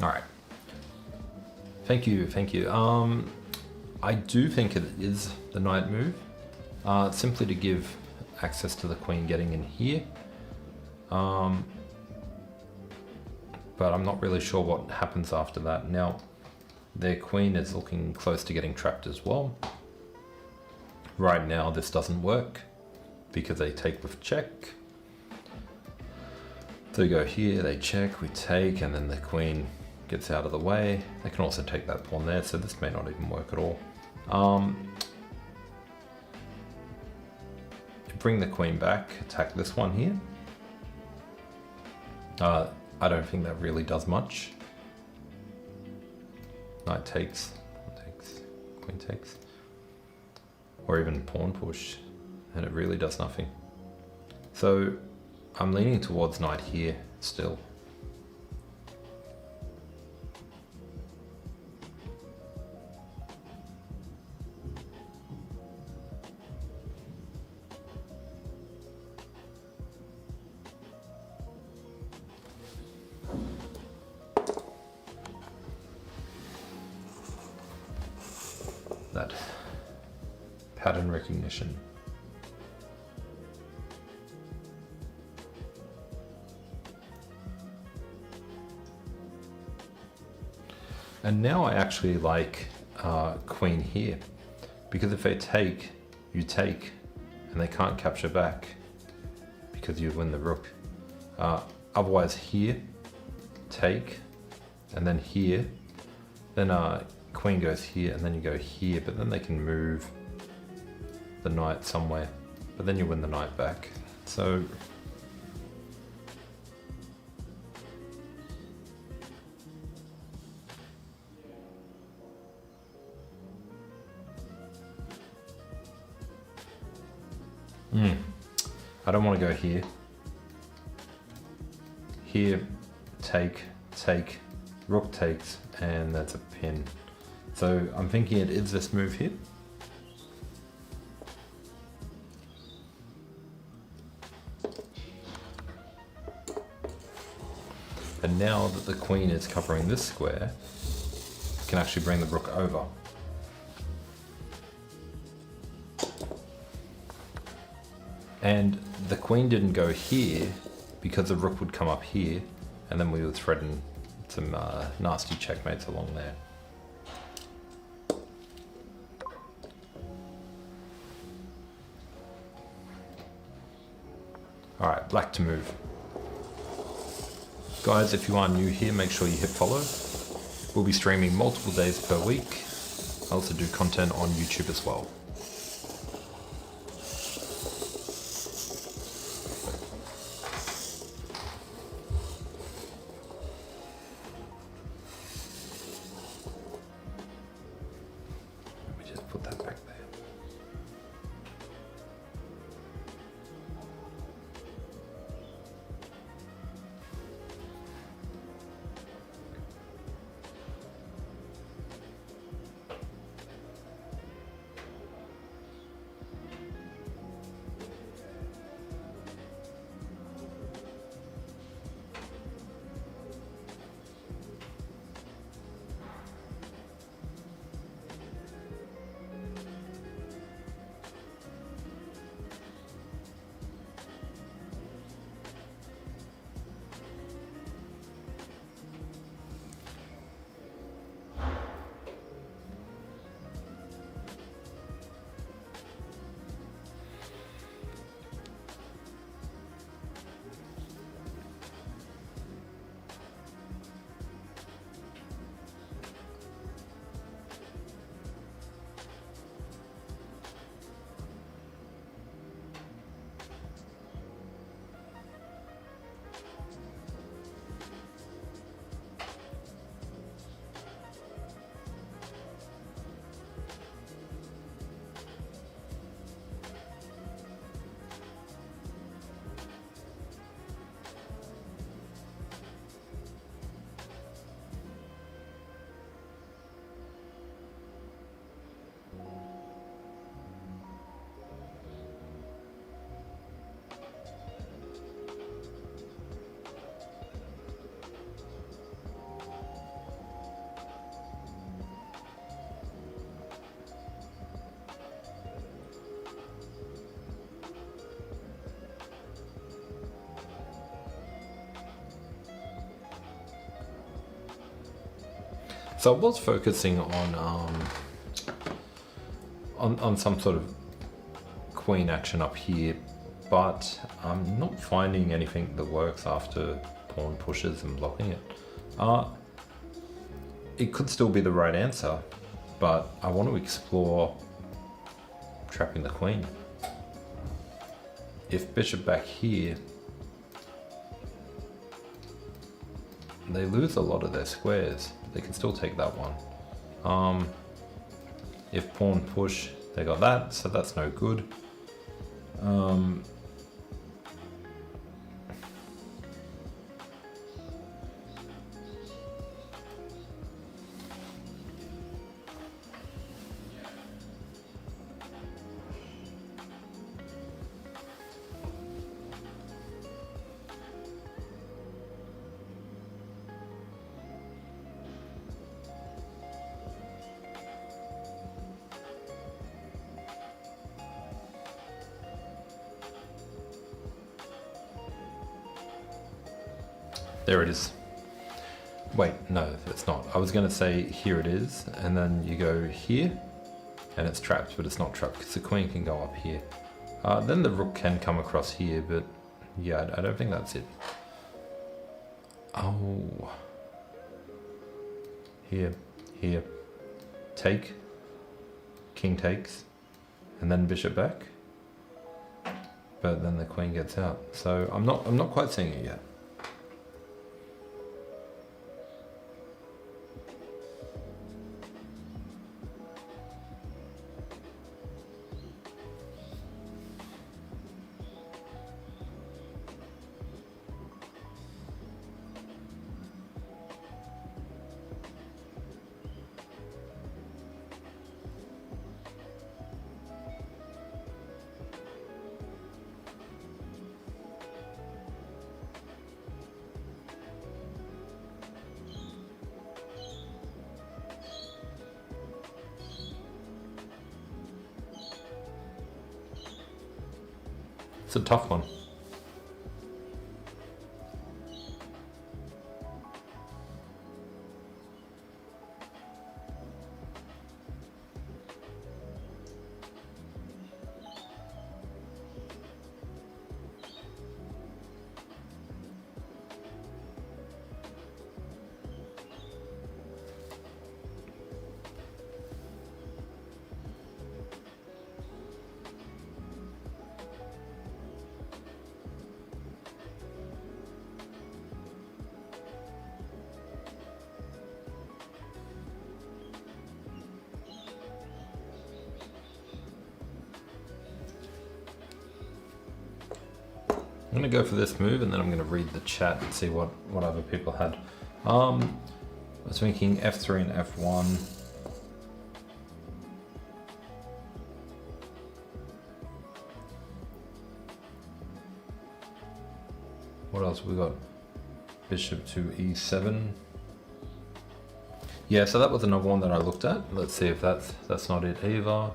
All right. Thank you, thank you. I do think it is the knight move, simply to give access to the queen getting in here. But I'm not really sure what happens after that. Now, their queen is looking close to getting trapped as well. Right now, this doesn't work because they take with check. So they go here, they check, we take, and then the queen gets out of the way. They can also take that pawn there, so this may not even work at all. Bring the queen back, attack this one here. I don't think that really does much. Knight takes, pawn takes, queen takes, or even pawn push, and it really does nothing. So I'm leaning towards knight here still. That pattern recognition. And now I actually like queen here, because if they take, you take, and they can't capture back because you win the rook. Otherwise here, take, and then here, then queen goes here, and then you go here, but then they can move the knight somewhere, but then you win the knight back. So I don't want to go here. Here, take, take, rook takes, and that's a pin. So I'm thinking it is this move here. And now that the queen is covering this square, I can actually bring the rook over. And the queen didn't go here because the rook would come up here, and then we would threaten some nasty checkmates along there. Alright, black to move. Guys, if you are new here, make sure you hit follow. We'll be streaming multiple days per week. I also do content on YouTube as well. Let me just put that back there. So I was focusing on some sort of queen action up here, but I'm not finding anything that works after pawn pushes and blocking it. It could still be the right answer, but I want to explore trapping the queen. If bishop back here, they lose a lot of their squares. They can still take that one. If pawn push, they got that, so that's no good. There it is. Wait, no, it's not. I was going to say here it is, and then you go here, and it's trapped, but it's not trapped because the queen can go up here. Then the rook can come across here, but yeah, I don't think that's it. Oh. Here, here. Take. King takes, and then bishop back. But then the queen gets out. So I'm not quite seeing it yet. It's a tough one. I'm going to go for this move, and then I'm going to read the chat and see what other people had. I was thinking F3 and F1. What else we got? Bishop to E7. Yeah, so that was another one that I looked at. Let's see if that's not it either.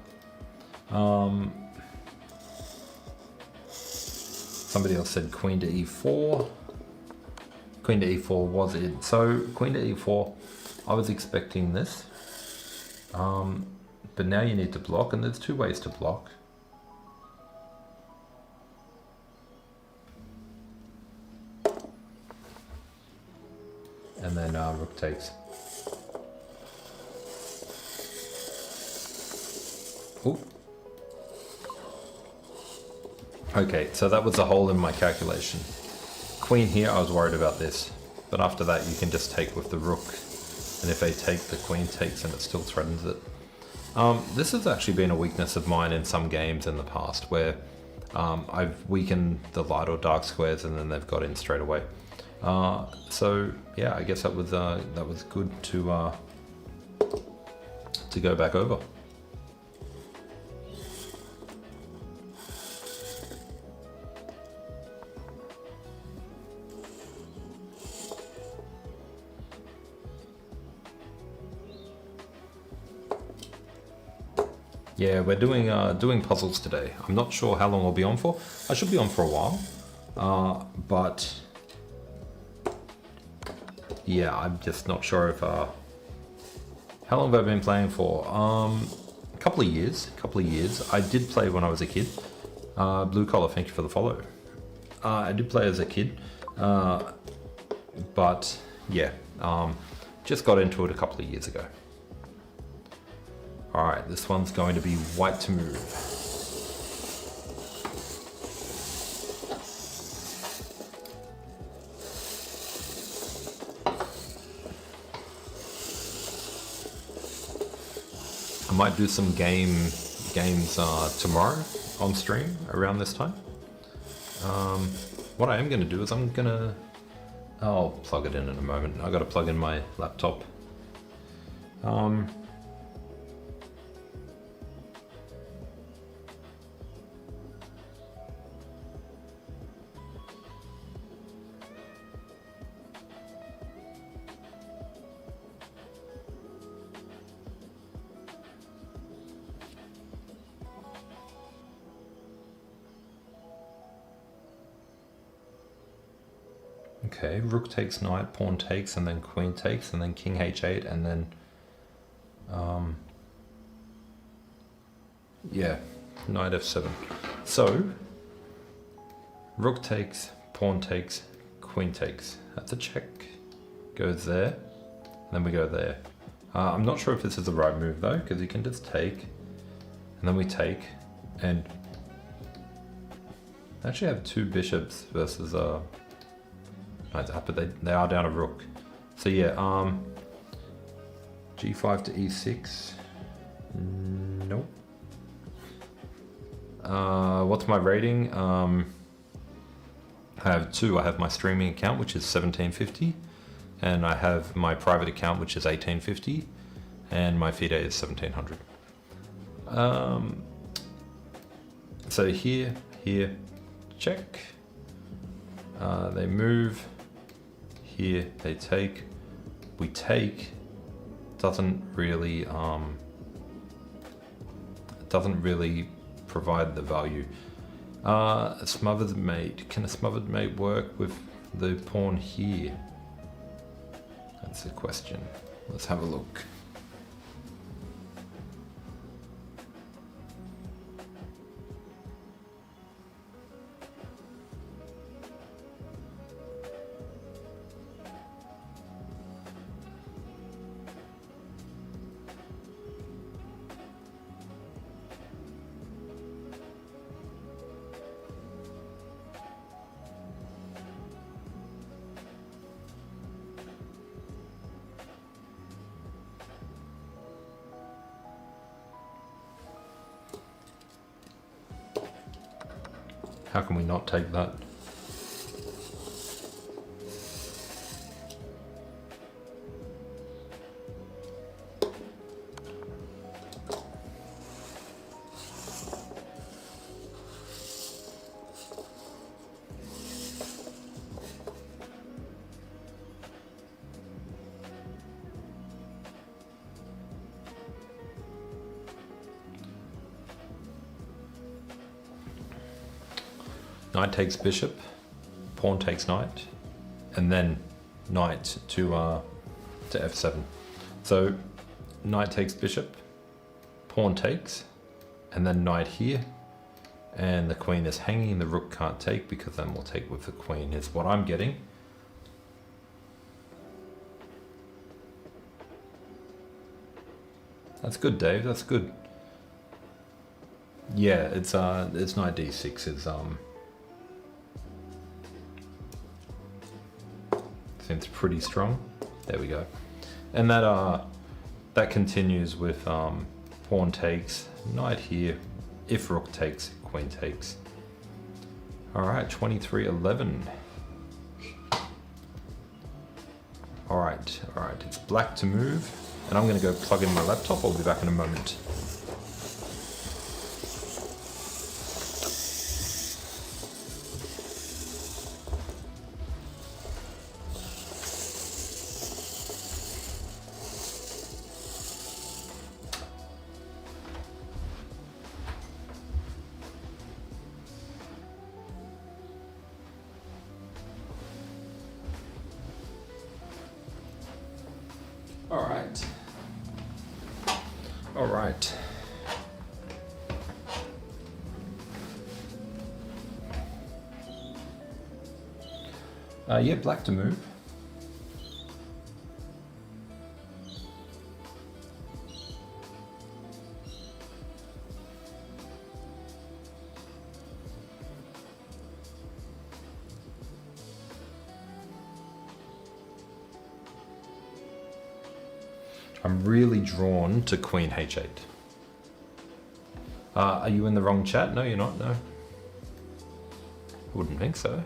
Somebody else said queen to E4. Queen to E4 was it. So queen to E4, I was expecting this. But now you need to block, and there's two ways to block. And then rook takes. Ooh. Okay, so that was a hole in my calculation. Queen here, I was worried about this. But after that, you can just take with the rook. And if they take, the queen takes, and it still threatens it. This has actually been a weakness of mine in some games in the past, where I've weakened the light or dark squares, and then they've got in straight away. So yeah, I guess that was good to go back over. Yeah, we're doing puzzles today. I'm not sure how long we'll be on for. I should be on for a while, but yeah, I'm just not sure if how long have I been playing for? A couple of years. I did play when I was a kid. Blue Collar, thank you for the follow. I did play as a kid, but yeah, just got into it a couple of years ago. All right, this one's going to be white to move. might do some games tomorrow on stream around this time. What I am going to do is I'll plug it in a moment. I got to plug in my laptop. Okay, rook takes knight, pawn takes, and then queen takes, and then king h8, and then yeah, knight f7. So rook takes, pawn takes, queen takes. That's a check. Goes there, and then we go there. I'm not sure if this is the right move though, because you can just take, and then we take, and I actually have two bishops versus knights up, but they are down a rook. So yeah, g5 to e6. Nope. What's my rating? I have two. I have my streaming account, which is 1750, and I have my private account, which is 1850, and my FIDE is 1700. So here, check. They move. Here they take. We take. Doesn't really provide the value. A smothered mate. Can a smothered mate work with the pawn here? That's the question. Let's have a look. How can we not take that? Knight takes bishop, pawn takes knight, and then knight to f7. So knight takes bishop, pawn takes, and then knight here, and the queen is hanging. The rook can't take because then we'll take with the queen is what I'm getting. That's good, Dave. That's good. Yeah, it's knight d6 is seems pretty strong. There we go. And that continues with pawn takes, knight here, if rook takes, queen takes. All right, 23-11. All right, it's black to move, and I'm gonna go plug in my laptop. I'll be back in a moment. All right. Yeah, black to move. I'm really drawn to queen h8. Are you in the wrong chat? No, you're not, no. Wouldn't think so.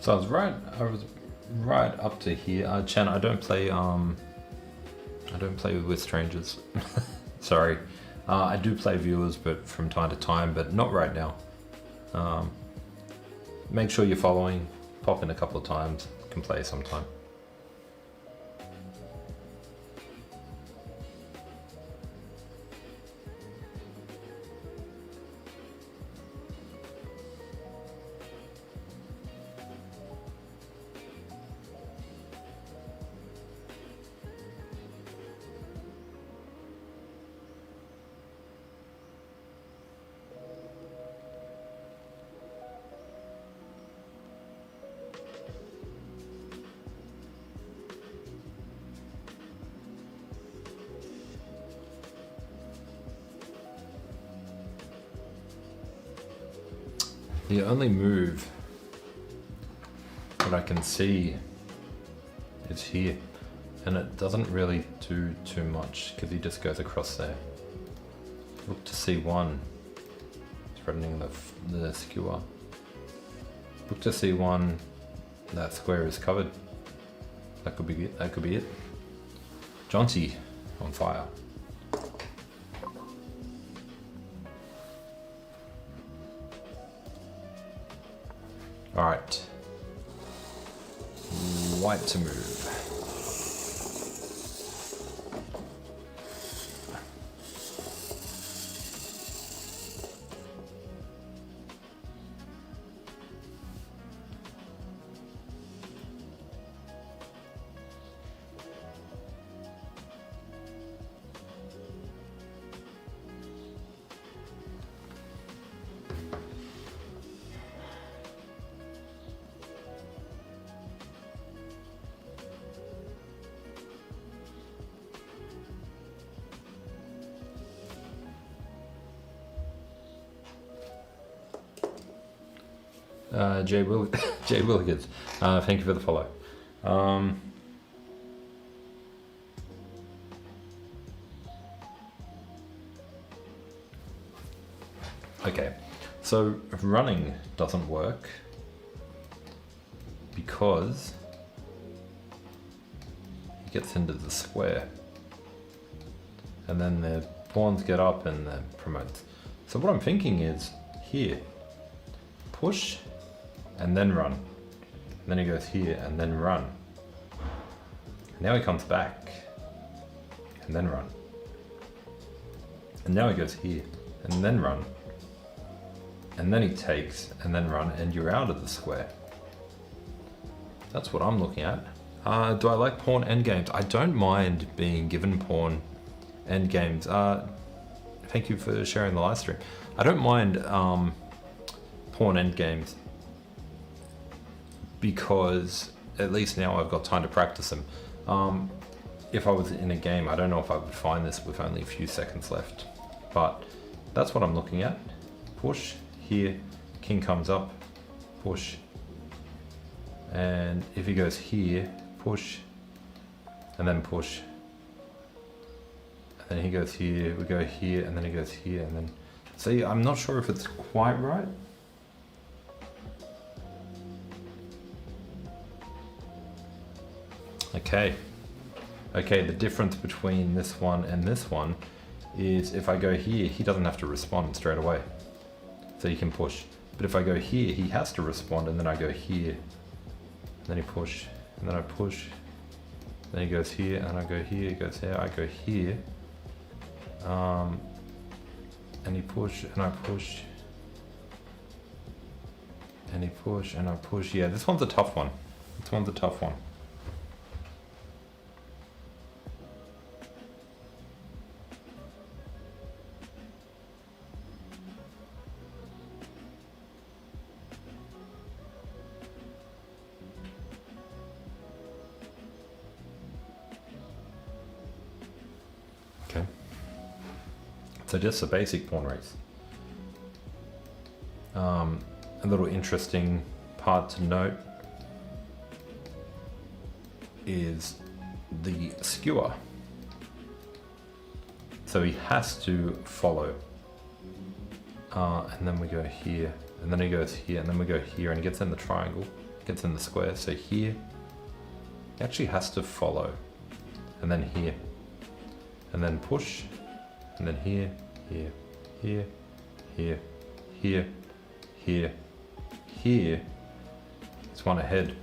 So I was right up to here. Chan, I don't play with strangers. Sorry. I do play viewers, but from time to time, but not right now. Make sure you're following. Pop in a couple of times. Can play sometime. The only move that I can see is here, and it doesn't really do too much because he just goes across there. Look to C1, threatening the skewer. Look to C1, that square is covered. That could be it. That could be it. Johnsy on fire. All right, white to move. Jay Willigans, thank you for the follow. Okay, so running doesn't work because he gets into the square, and then the pawns get up and promotes. So what I'm thinking is here, push, and then run. And then he goes here and then run. Now he comes back and then run. And now he goes here and then run. And then he takes and then run, and you're out of the square. That's what I'm looking at. Do I like pawn endgames? I don't mind being given pawn endgames. thank you for sharing the live stream. I don't mind pawn endgames because at least now I've got time to practice them. If I was in a game, I don't know if I would find this with only a few seconds left, but that's what I'm looking at. Push here, king comes up, push, and if he goes here, push, and then push, and then he goes here, we go here, and then he goes here, and then, see, I'm not sure if it's quite right. Okay, the difference between this one and this one is if I go here, he doesn't have to respond straight away. So you can push. But if I go here, he has to respond, and then I go here. And then he push, and then I push. Then he goes here, and I go here, he goes here, I go here. And he push, and I push. And he push, and I push. Yeah, this one's a tough one. This one's a tough one. Okay. So just a basic pawn race. A little interesting part to note is the skewer. So he has to follow. And then we go here, and then he goes here, and then we go here, and he gets in the triangle, gets in the square. So here, he actually has to follow. And then here, and then push, and then here, here, here, here, here, here, here. It's one ahead.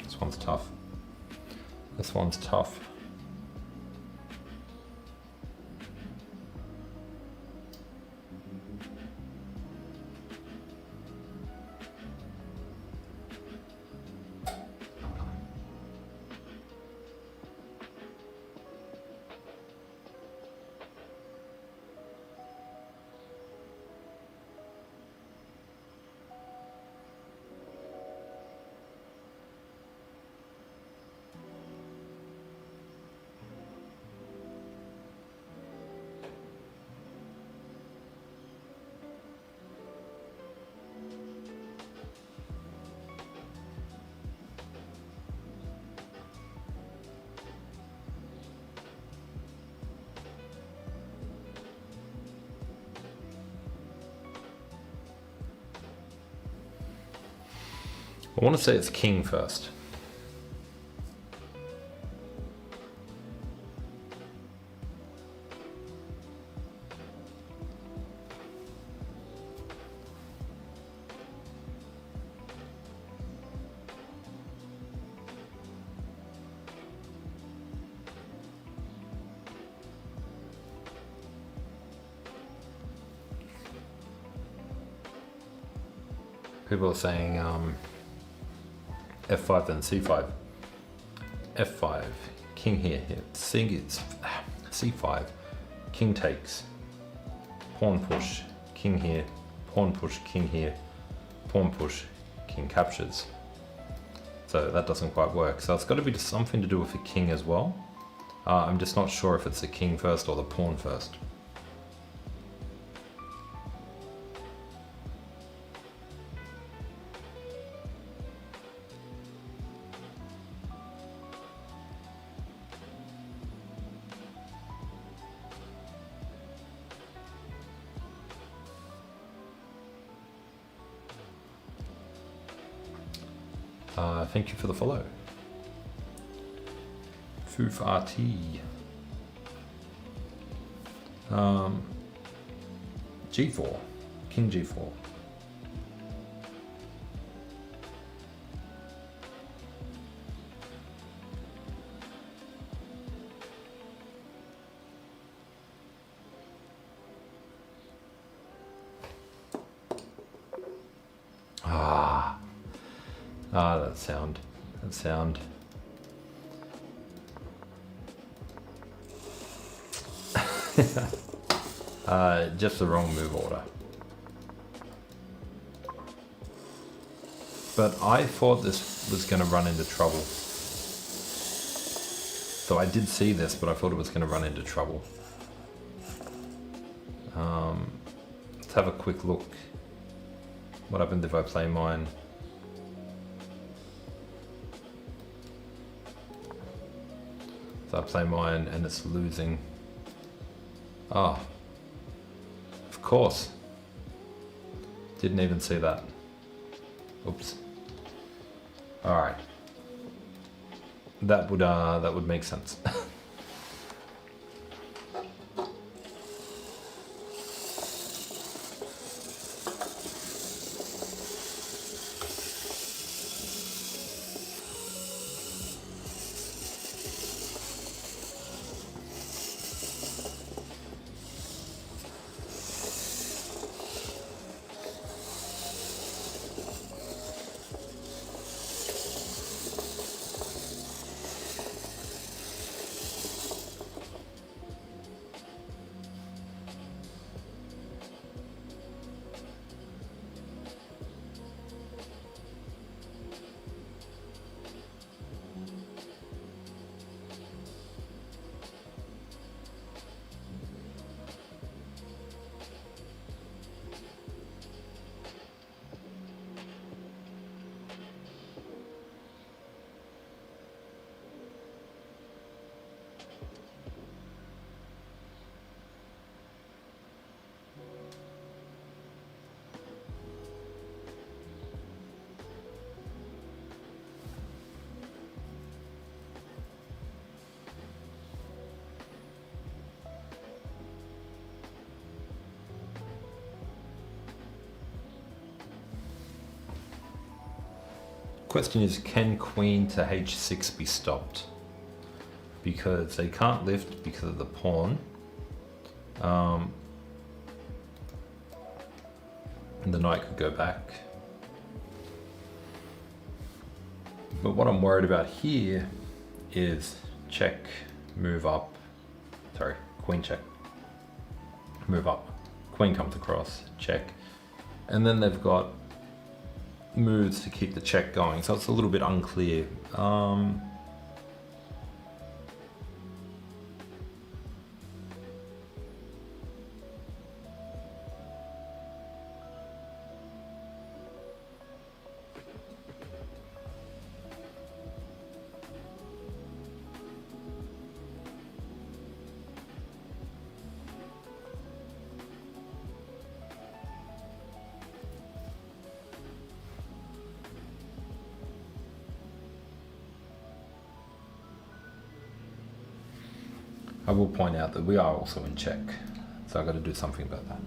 This one's tough. This one's tough. I want to say it's king first. People are saying f5 then c5. f5, king here, it's c5, king takes, pawn push, king here, pawn push, king here, pawn push, king captures. So that doesn't quite work. So it's got to be something to do with the king as well. I'm just not sure if it's the king first or the pawn first. Thank you for the follow. Foof RT. G4. King G4. That sound. That sound. Just the wrong move order. But I thought this was going to run into trouble. So I did see this, but I thought it was going to run into trouble. Let's have a quick look. What happened if I play mine? So I play mine and it's losing. Oh, of course. Didn't even see that. Oops. All right. That would make sense. Question is, can queen to h6 be stopped? Because they can't lift because of the pawn. And the knight could go back. But what I'm worried about here is check, move up. Sorry, queen check. Move up. Queen comes across, check. And then they've got moves to keep the check going, so it's a little bit unclear. I will point out that we are also in check, so I've got to do something about that.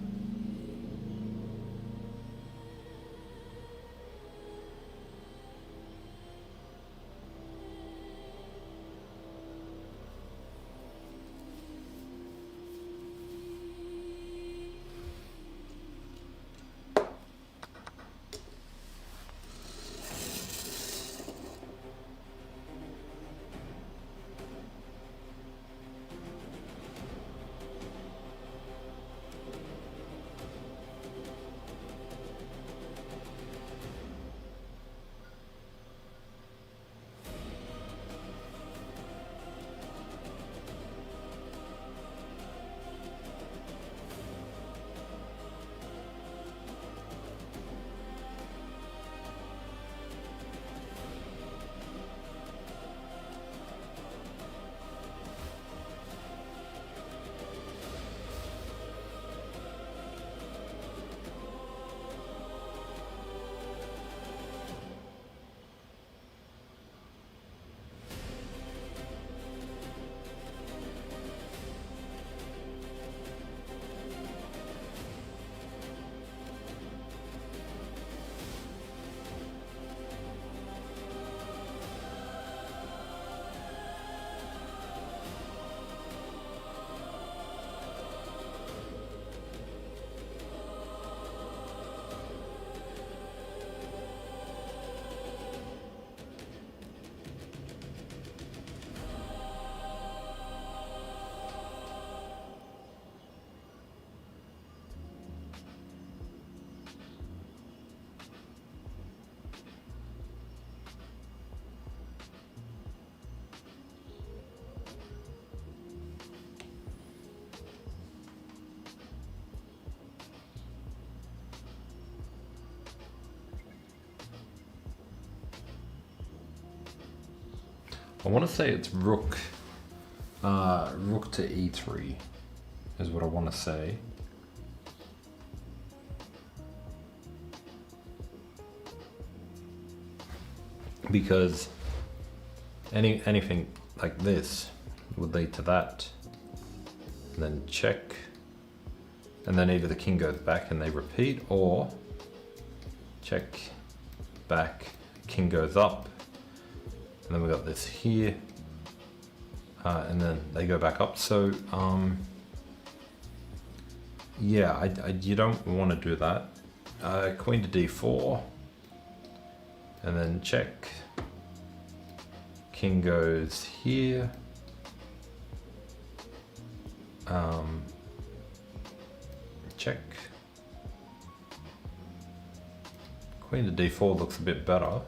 I want to say it's rook to e3 is what I want to say. Because anything like this would lead to that, and then check, and then either the king goes back and they repeat, or check, back, king goes up, and then we got this here, and then they go back up. So yeah, you don't want to do that. Queen to d4, and then check, king goes here, check, queen to d4 looks a bit better.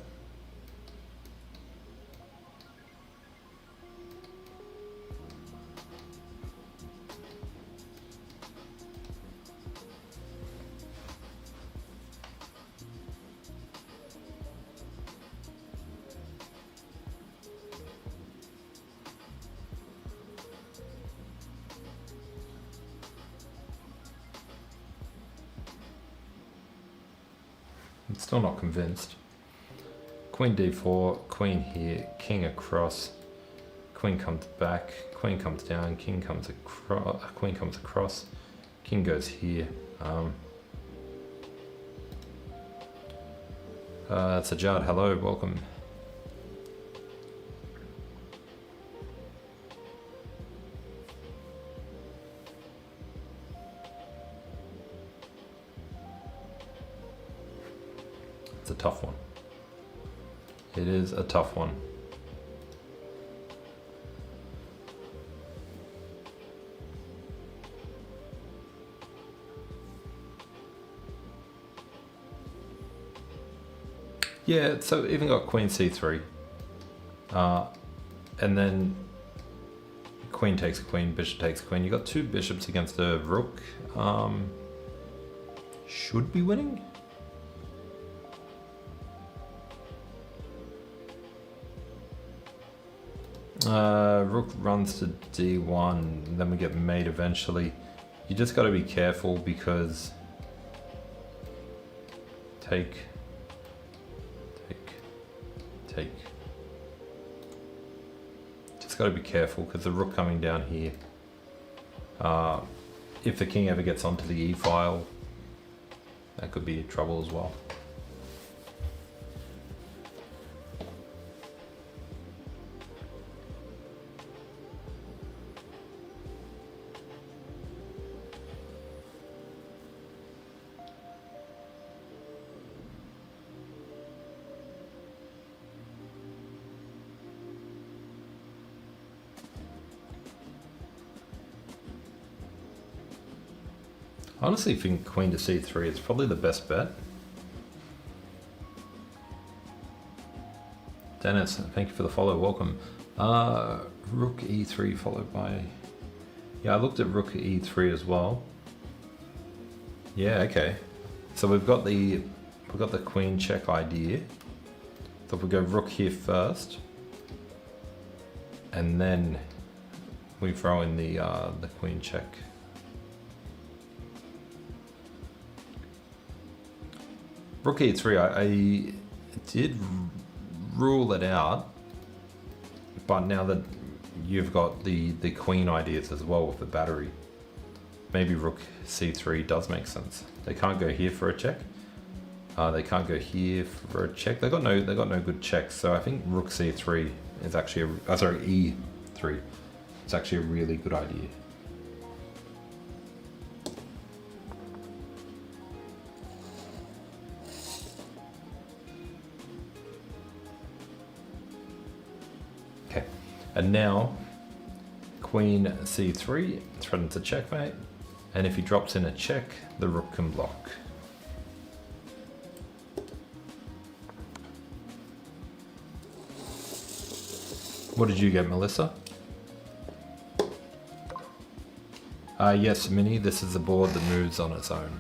I'm still not convinced. Queen d4, queen here, king across, queen comes back, queen comes down, king comes across, queen comes across, king goes here. Sajad, hello, welcome. It's a tough one. It is a tough one. Yeah, so even got queen c3, and then queen takes queen, bishop takes queen. You got two bishops against a rook. Should be winning. Rook runs to d1, and then we get mate eventually. You just got to be careful because take. Just got to be careful because the rook coming down here. If the king ever gets onto the e file, that could be trouble as well. I honestly think queen to c3 is probably the best bet. Dennis, thank you for the follow, welcome. Rook e3 followed by... Yeah, I looked at rook e3 as well. Yeah, okay. So we've got the queen check idea. So if we go rook here first, and then we throw in the queen check. Rook e3, I did rule it out, but now that you've got the queen ideas as well with the battery, maybe rook c3 does make sense. They can't go here for a check. They can't go here for a check. They got no good checks. So I think rook c3 is actually e3. It's actually a really good idea. And now, queen c3 threatens a checkmate, and if he drops in a check, the rook can block. What did you get, Melissa? Yes, Minnie, this is a board that moves on its own.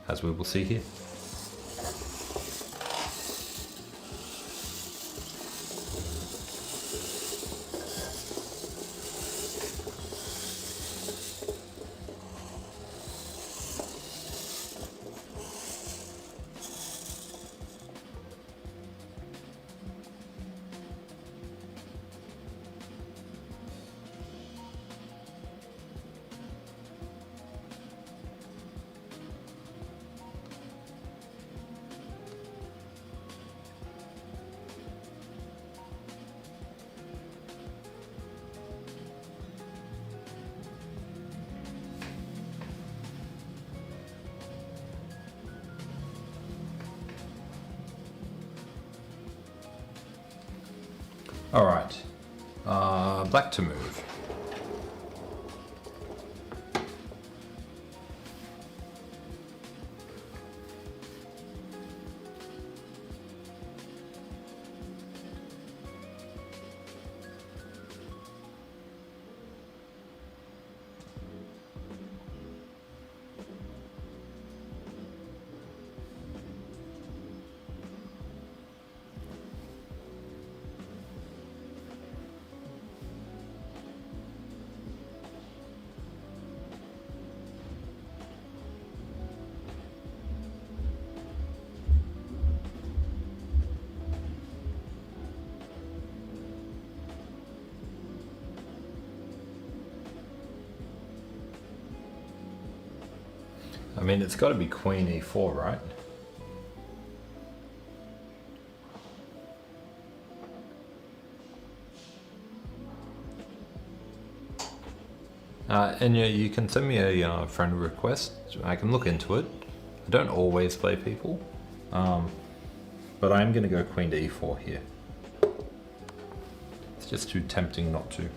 As we will see here. All right. Black to move. I mean, it's got to be Queen E4, right? And yeah, you can send me a friend request. I can look into it. I don't always play people, but I'm going to go Queen to E4 here. It's just too tempting not to.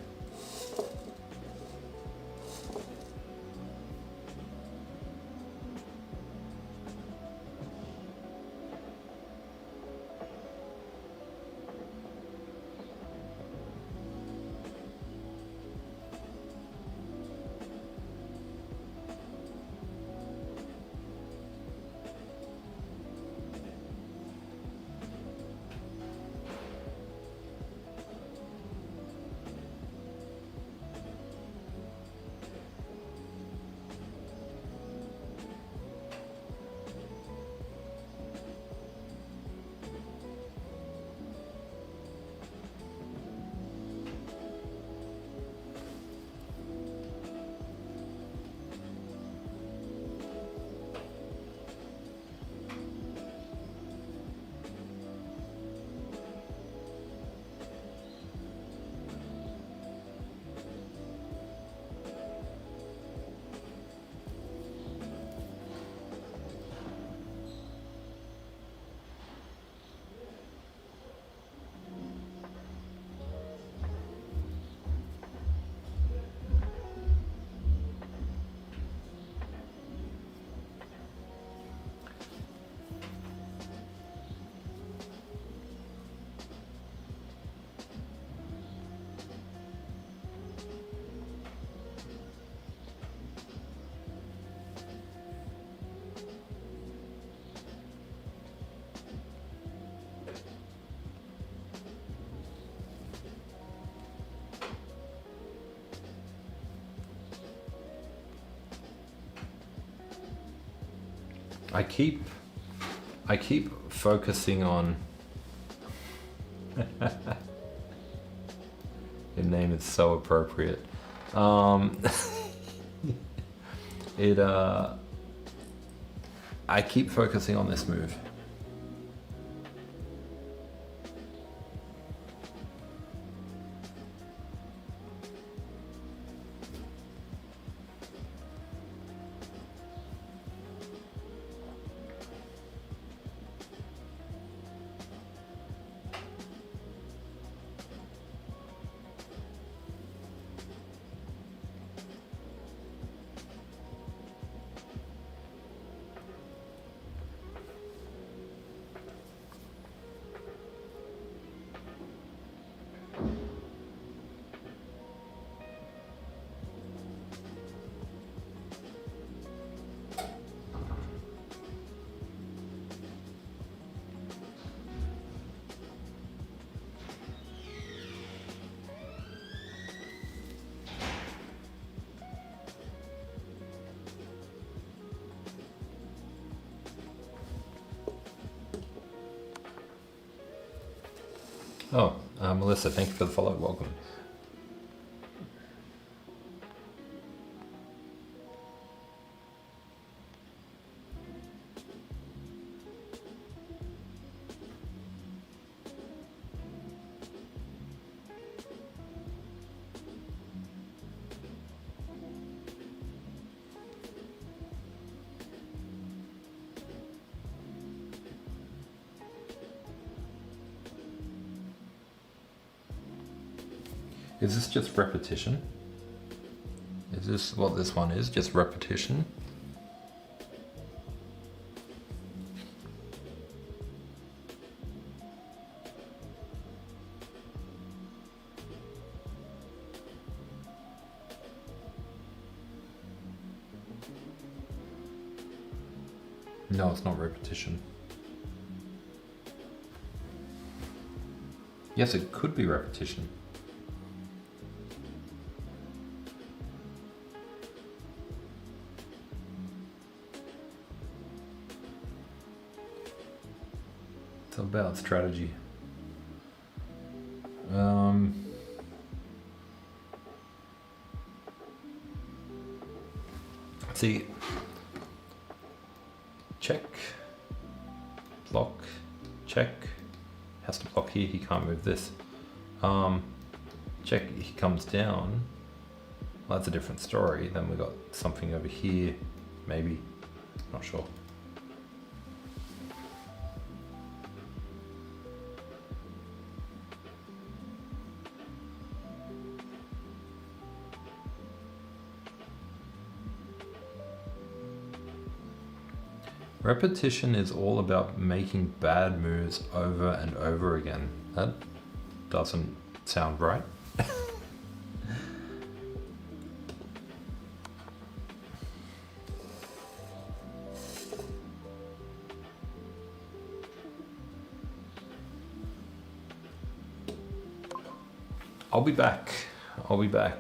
I keep focusing on your name is so appropriate. I keep focusing on this move. Oh, Melissa, thank you for the follow. Welcome. Is this just repetition? Is this what this one is? Just repetition? No, it's not repetition. Yes, it could be repetition. It's about strategy. See, check, block, check, has to block here, he can't move this. Check, he comes down, well, that's a different story. Then we got something over here, maybe, not sure. Repetition is all about making bad moves over and over again. That doesn't sound right. I'll be back. I'll be back.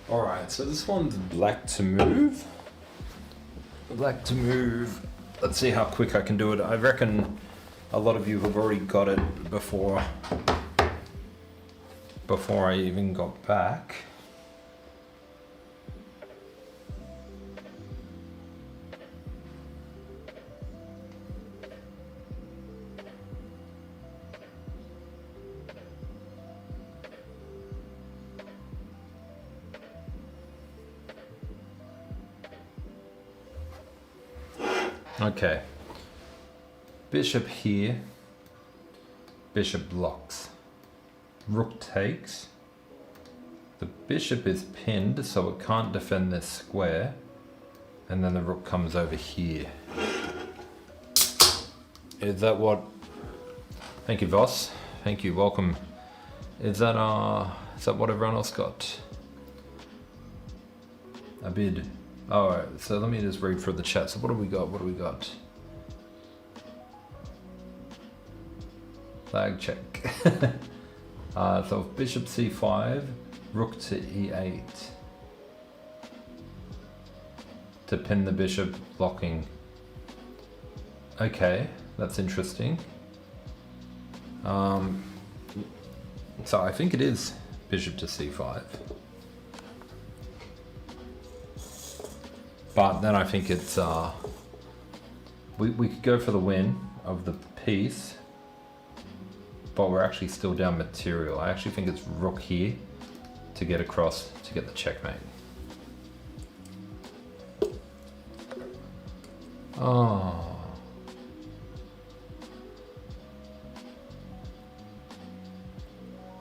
Alright, so this one's black to move. Black to move. Let's see how quick I can do it. I reckon a lot of you have already got it before I even got back. Okay, bishop here, bishop blocks, rook takes, the bishop is pinned so it can't defend this square, and then the rook comes over here. Is that what, thank you Voss, thank you, welcome. Is that what everyone else got? a bid. Alright, so let me just read through the chat. So what do we got? What do we got? Flag check. So bishop c5, rook to e8. To pin the bishop, blocking. Okay, that's interesting. So I think it is bishop to c5. But then I think it's, we could go for the win of the piece, but we're actually still down material. I actually think it's rook here to get across to get the checkmate. Oh.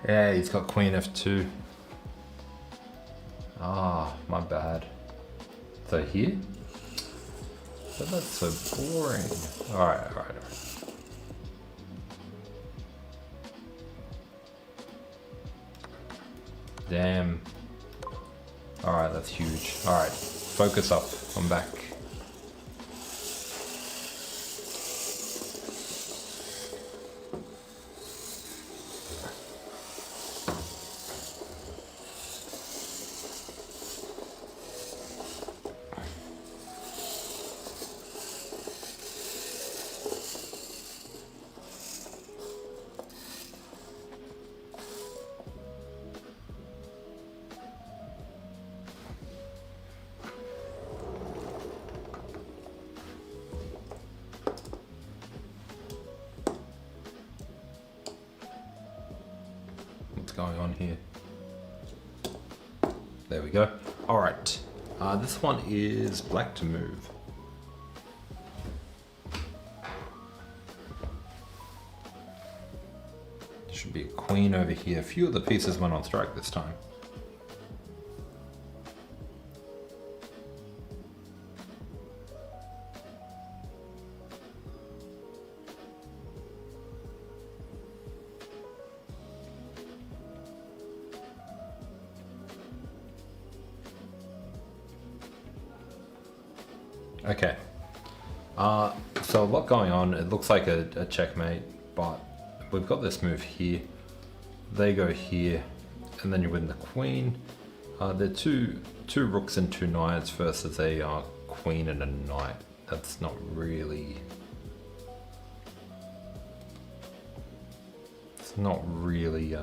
Yeah, he's got queen f2. Ah, my bad. So here? But that's so boring. Alright. Damn. Alright, that's huge. Alright, focus up. I'm back. Going on here. There we go. All right. This one is black to move. Should be a queen over here. A few of the pieces went on strike this time. Okay, so a lot going on. It looks like a checkmate, but we've got this move here. They go here, and then you win the queen. They're two rooks and two knights versus a queen and a knight. That's not really... It's not really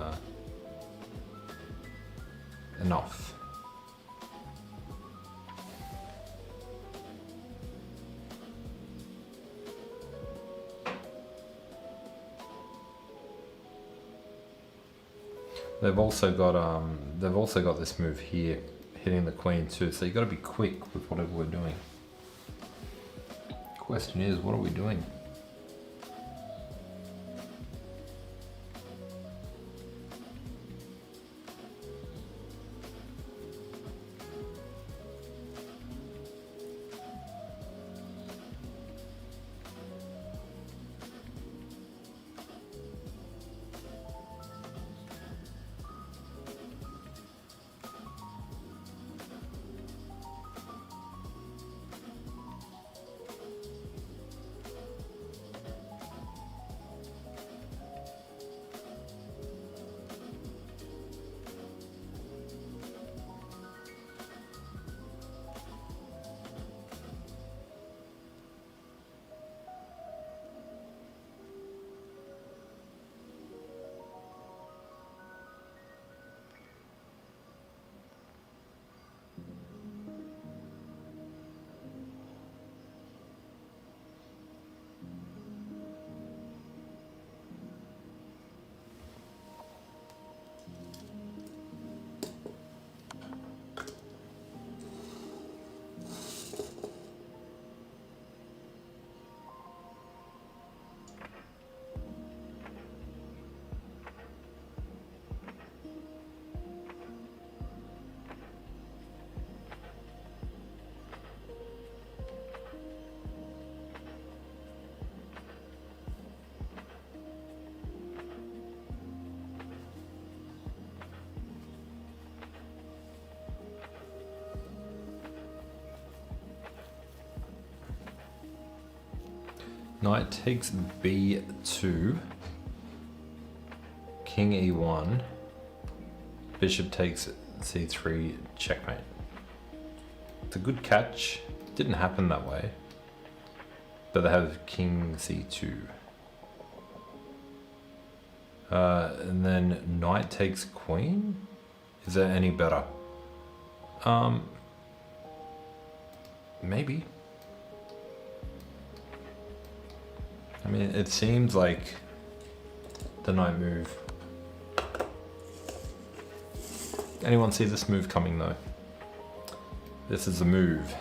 enough. They've also got this move here, hitting the queen too. So you got to be quick with whatever we're doing. Question is, what are we doing? Knight takes b2, king e1, bishop takes c3, checkmate. It's a good catch. Didn't happen that way. But they have king c2. And then knight takes queen? Is that any better? Maybe. I mean, it seems like the knight move. Anyone see this move coming though? This is the move.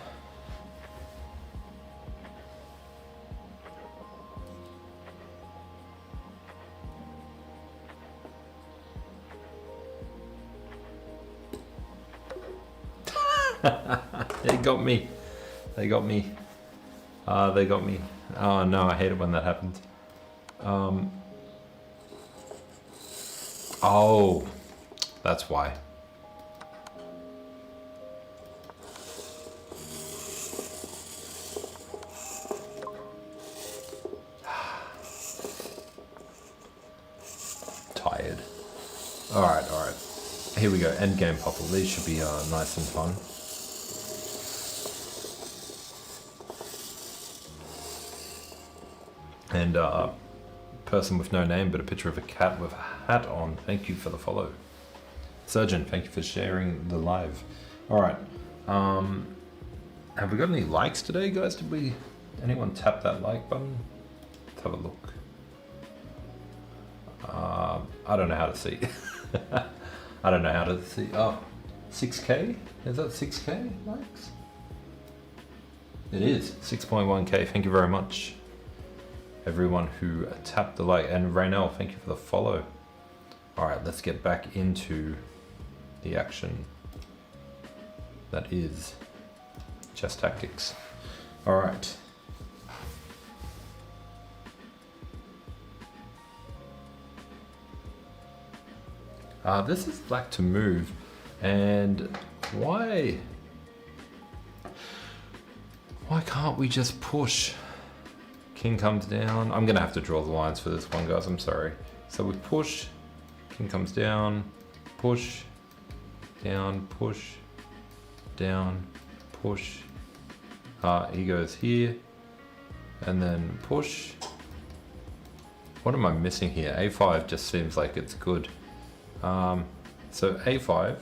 They got me. They got me. They got me. Oh no, I hate it when that happens. Oh, that's why. Tired. All right. Here we go. Endgame puzzle. These should be nice and fun. And person with no name but a picture of a cat with a hat on. Thank you for the follow. Surgeon, thank you for sharing the live. All right. Have we got any likes today, guys? Did anyone tap that like button? Let's have a look. I don't know how to see. I don't know how to see. Oh, 6K? Is that 6K likes? It is 6.1K. Thank you very much, everyone who tapped the like. And Raynell, thank you for the follow. All right, let's get back into the action that is chess tactics. All right. This is black to move, and why can't we just push? King comes down. I'm gonna have to draw the lines for this one, guys, I'm sorry. So we push, king comes down, push, down, push, down, push. He goes here, and then push. What am I missing here? A5 just seems like it's good. So A5.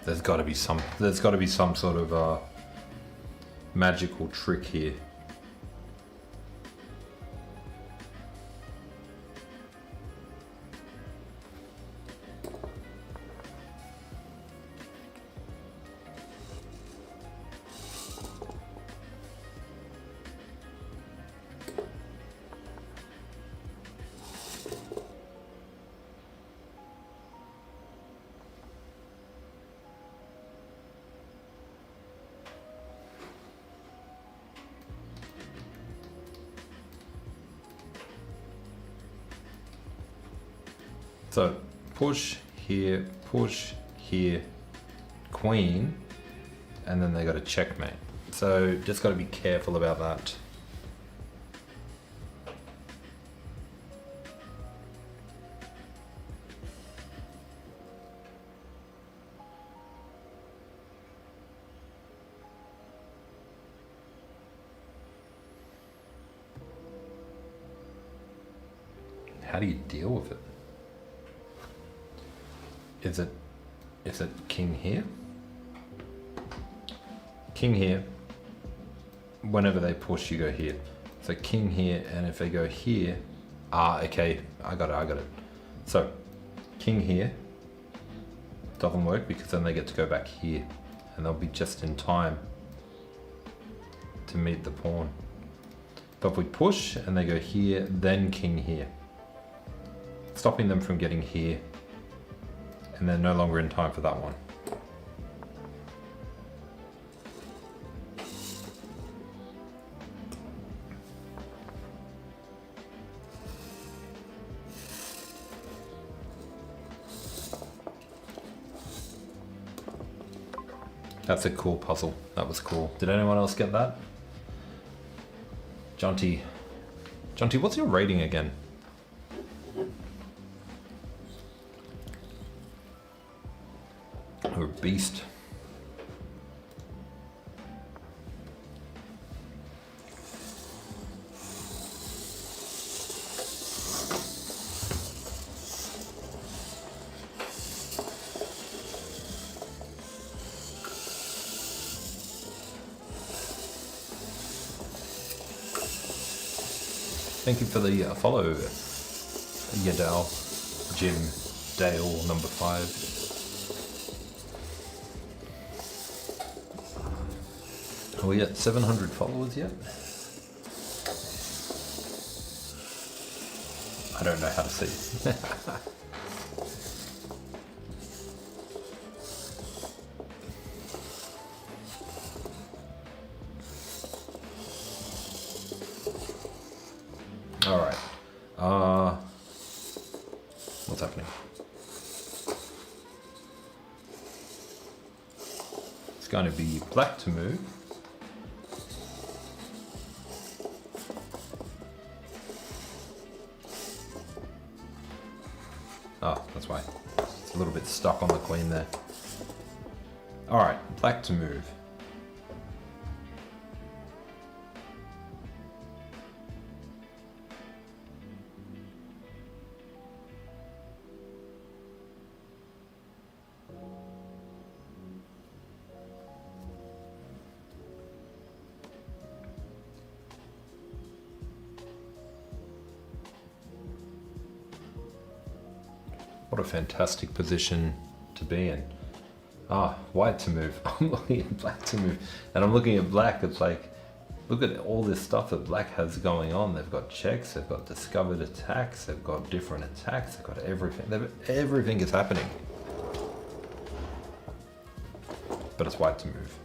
There's got to be some sort of magical trick here. So push here, queen, and then they got a checkmate. So just got to be careful about that. How do you deal with it? Is it king here? King here. Whenever they push, you go here. So king here, and if they go here, okay, I got it. So king here doesn't work because then they get to go back here, and they'll be just in time to meet the pawn. But if we push and they go here, then king here, stopping them from getting here. And they're no longer in time for that one. That's a cool puzzle. That was cool. Did anyone else get that? Jonty, what's your rating again? Or beast. Thank you for the follow, Yadal, Jim, Dale, number 5. Are we at 700 followers yet? I don't know how to see. All right. What's happening? It's going to be black to move. Oh, that's why. It's a little bit stuck on the queen there. All right, black to move. What a fantastic position to be in. Ah, white to move. I'm looking at black to move. And I'm looking at black, it's like, look at all this stuff that black has going on. They've got checks, they've got discovered attacks, they've got different attacks, they've got everything. Everything is happening. But it's white to move.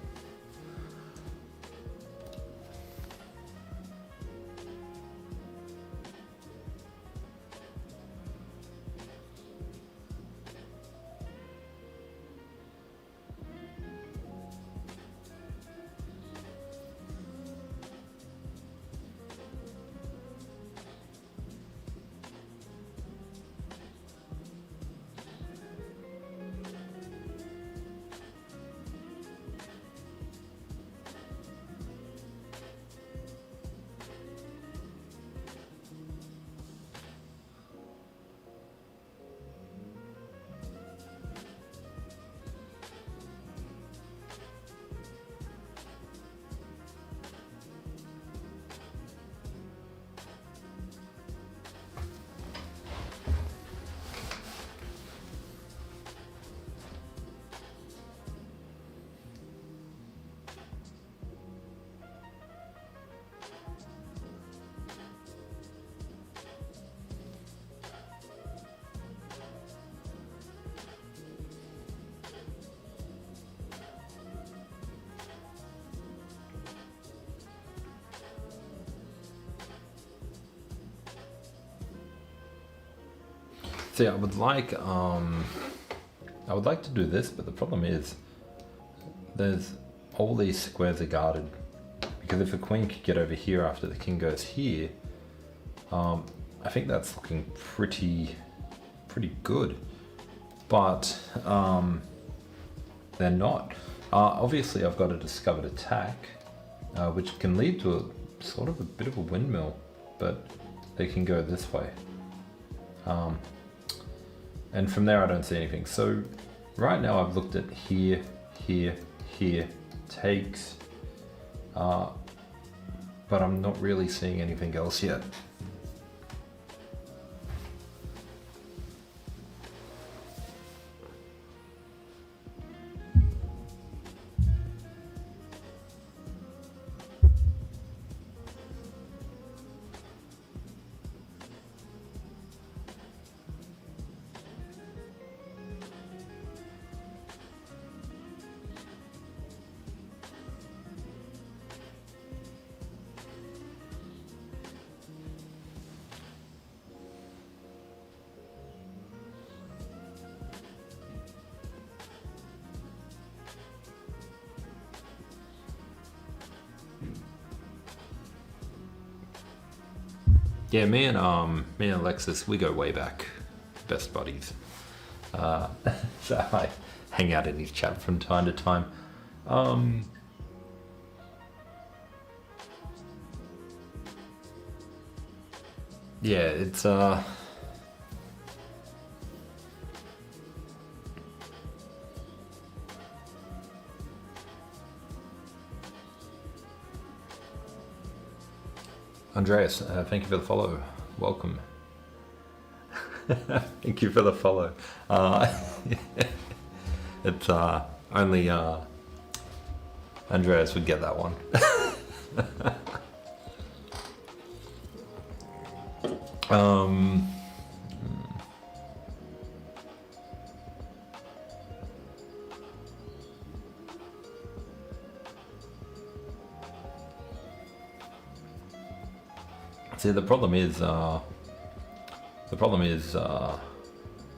See, I would like to do this, but the problem is there's all these squares are guarded, because if a queen could get over here after the king goes here, I think that's looking pretty good, but they're not. Obviously I've got a discovered attack, which can lead to a sort of a bit of a windmill, but they can go this way. And from there I don't see anything. So right now I've looked at here, here, here, takes, but I'm not really seeing anything else yet. Yeah, me and Alexis, we go way back, best buddies. So I hang out in his chat from time to time. Yeah, it's Andreas, thank you for the follow. Welcome. Thank you for the follow. It's only Andreas would get that one. um, See, the problem is I'm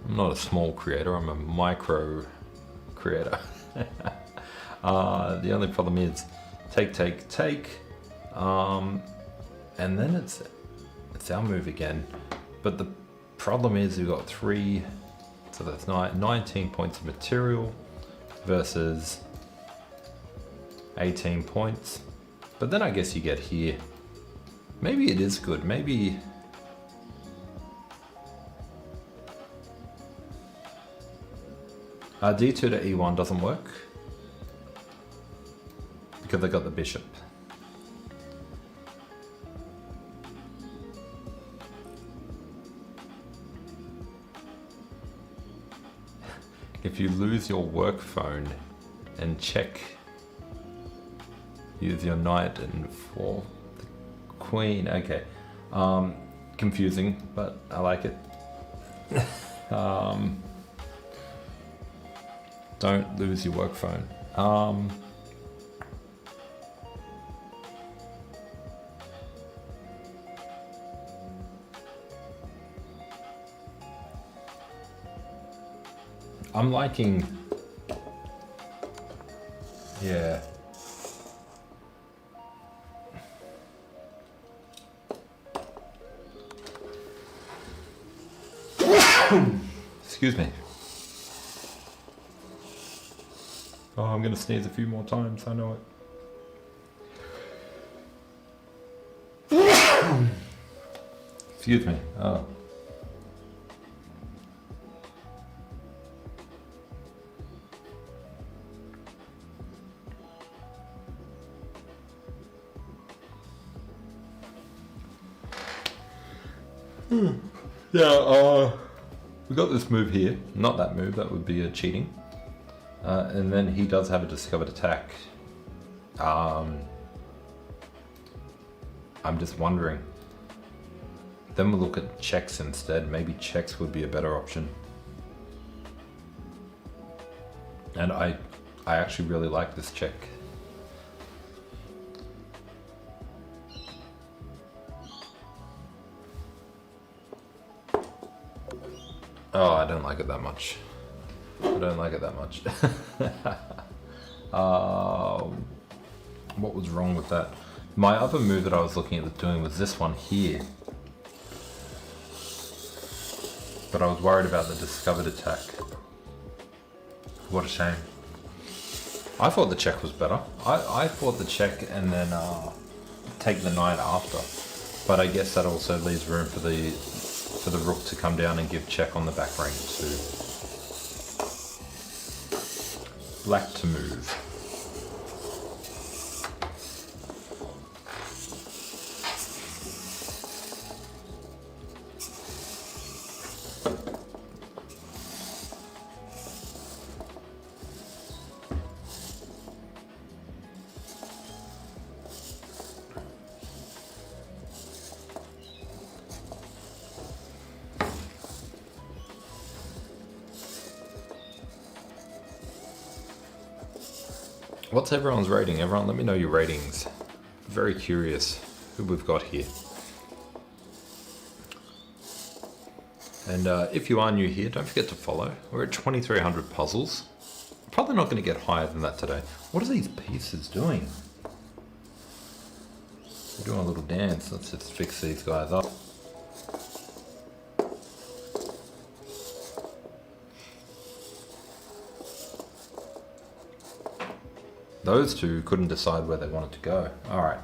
not a small creator. I'm a micro creator. The only problem is take, and then it's our move again. But the problem is we've got 3, so that's 19 points of material versus 18 points. But then I guess you get here. Maybe it is good. Maybe D2 to E1 doesn't work because they got the bishop. If you lose your work phone and check, use your knight and for the queen. Okay, confusing, but I like it. Don't lose your work phone. I'm liking, yeah. Excuse me. Oh, I'm gonna sneeze a few more times, I know it. Excuse me. Oh. Yeah, we got this move here. Not that move, that would be a cheating. And then he does have a discovered attack. I'm just wondering. Then we'll look at checks instead. Maybe checks would be a better option. And I actually really like this check. Oh, I don't like it that much. I don't like it that much. What was wrong with that? My other move that I was looking at doing was this one here. But I was worried about the discovered attack. What a shame. I thought the check was better. I thought the check and then take the knight after. But I guess that also leaves room for the rook to come down and give check on the back rank too. Black to move. What's everyone's rating? Everyone, let me know your ratings. Very curious who we've got here. And if you are new here, don't forget to follow. We're at 2,300 puzzles. Probably not going to get higher than that today. What are these pieces doing? They're doing a little dance. Let's just fix these guys up. Those two couldn't decide where they wanted to go. All right.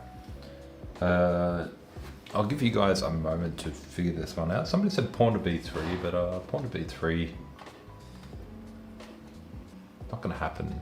I'll give you guys a moment to figure this one out. Somebody said pawn to b3, but pawn to b3, not going to happen.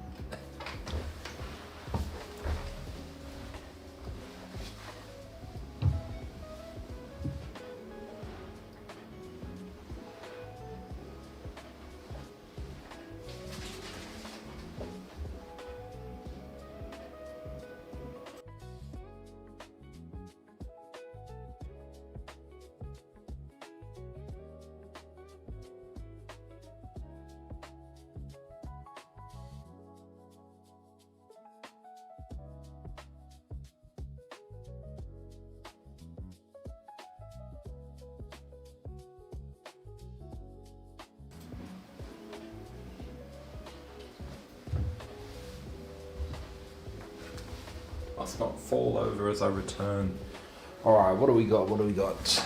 Must not fall over as I return. All right, what do we got? What do we got?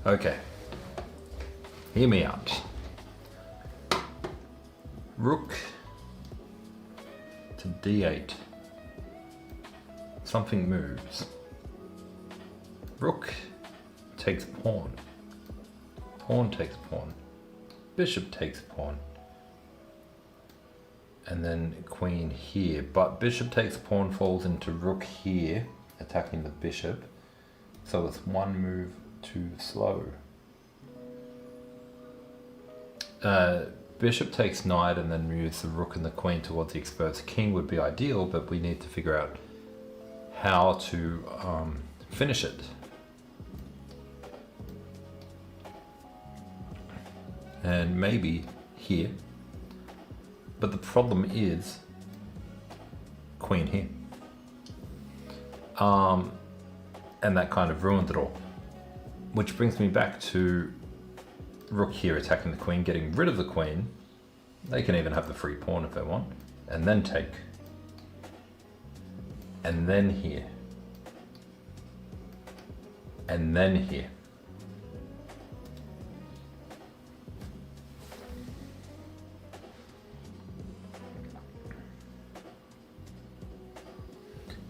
Okay. Hear me out. Rook to d8. Something moves. Rook takes pawn. Pawn takes pawn. Bishop takes pawn. And then queen here. But bishop takes pawn falls into rook here, attacking the bishop. So it's one move too slow. Bishop takes knight and then moves the rook and the queen towards the exposed king would be ideal, but we need to figure out how to finish it. And maybe here. But the problem is queen here. And that kind of ruined it all. Which brings me back to rook here attacking the queen, getting rid of the queen. They can even have the free pawn if they want. And then take. And then here. And then here.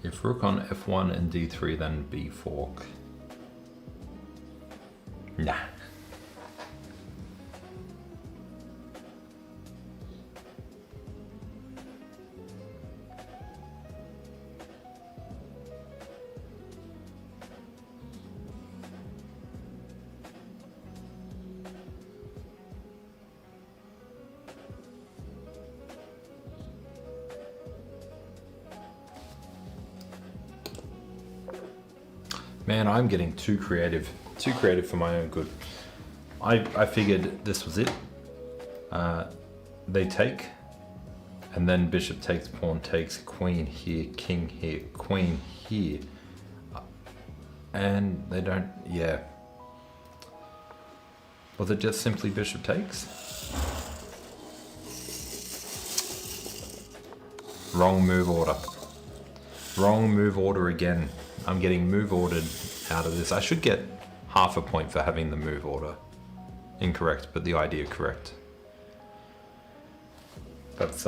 If rook on f1 and d3, then b fork. Nah. Man, I'm getting too creative for my own good. I figured this was it. They take, and then bishop takes, pawn takes, queen here, king here, queen here. And they don't, yeah. Was it just simply bishop takes? Wrong move order. Wrong move order again. I'm getting move ordered out of this. I should get half a point for having the move order incorrect, but the idea correct. That's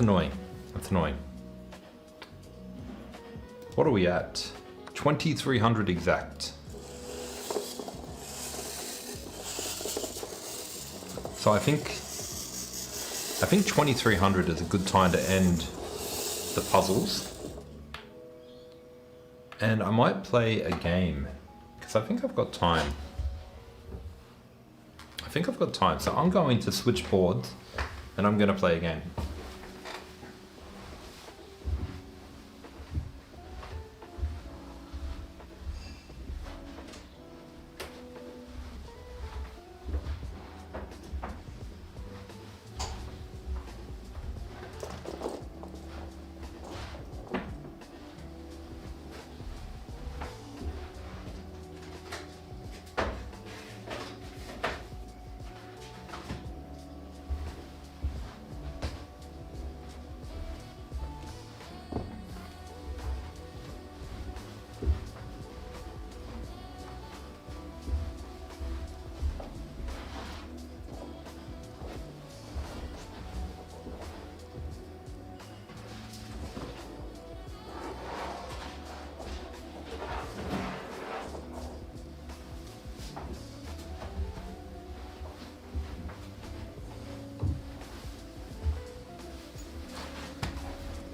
annoying. That's annoying. What are we at? 2300 exact. So I think 2300 is a good time to end the puzzles. And I might play a game because I think I've got time. So I'm going to switch boards and I'm going to play a game.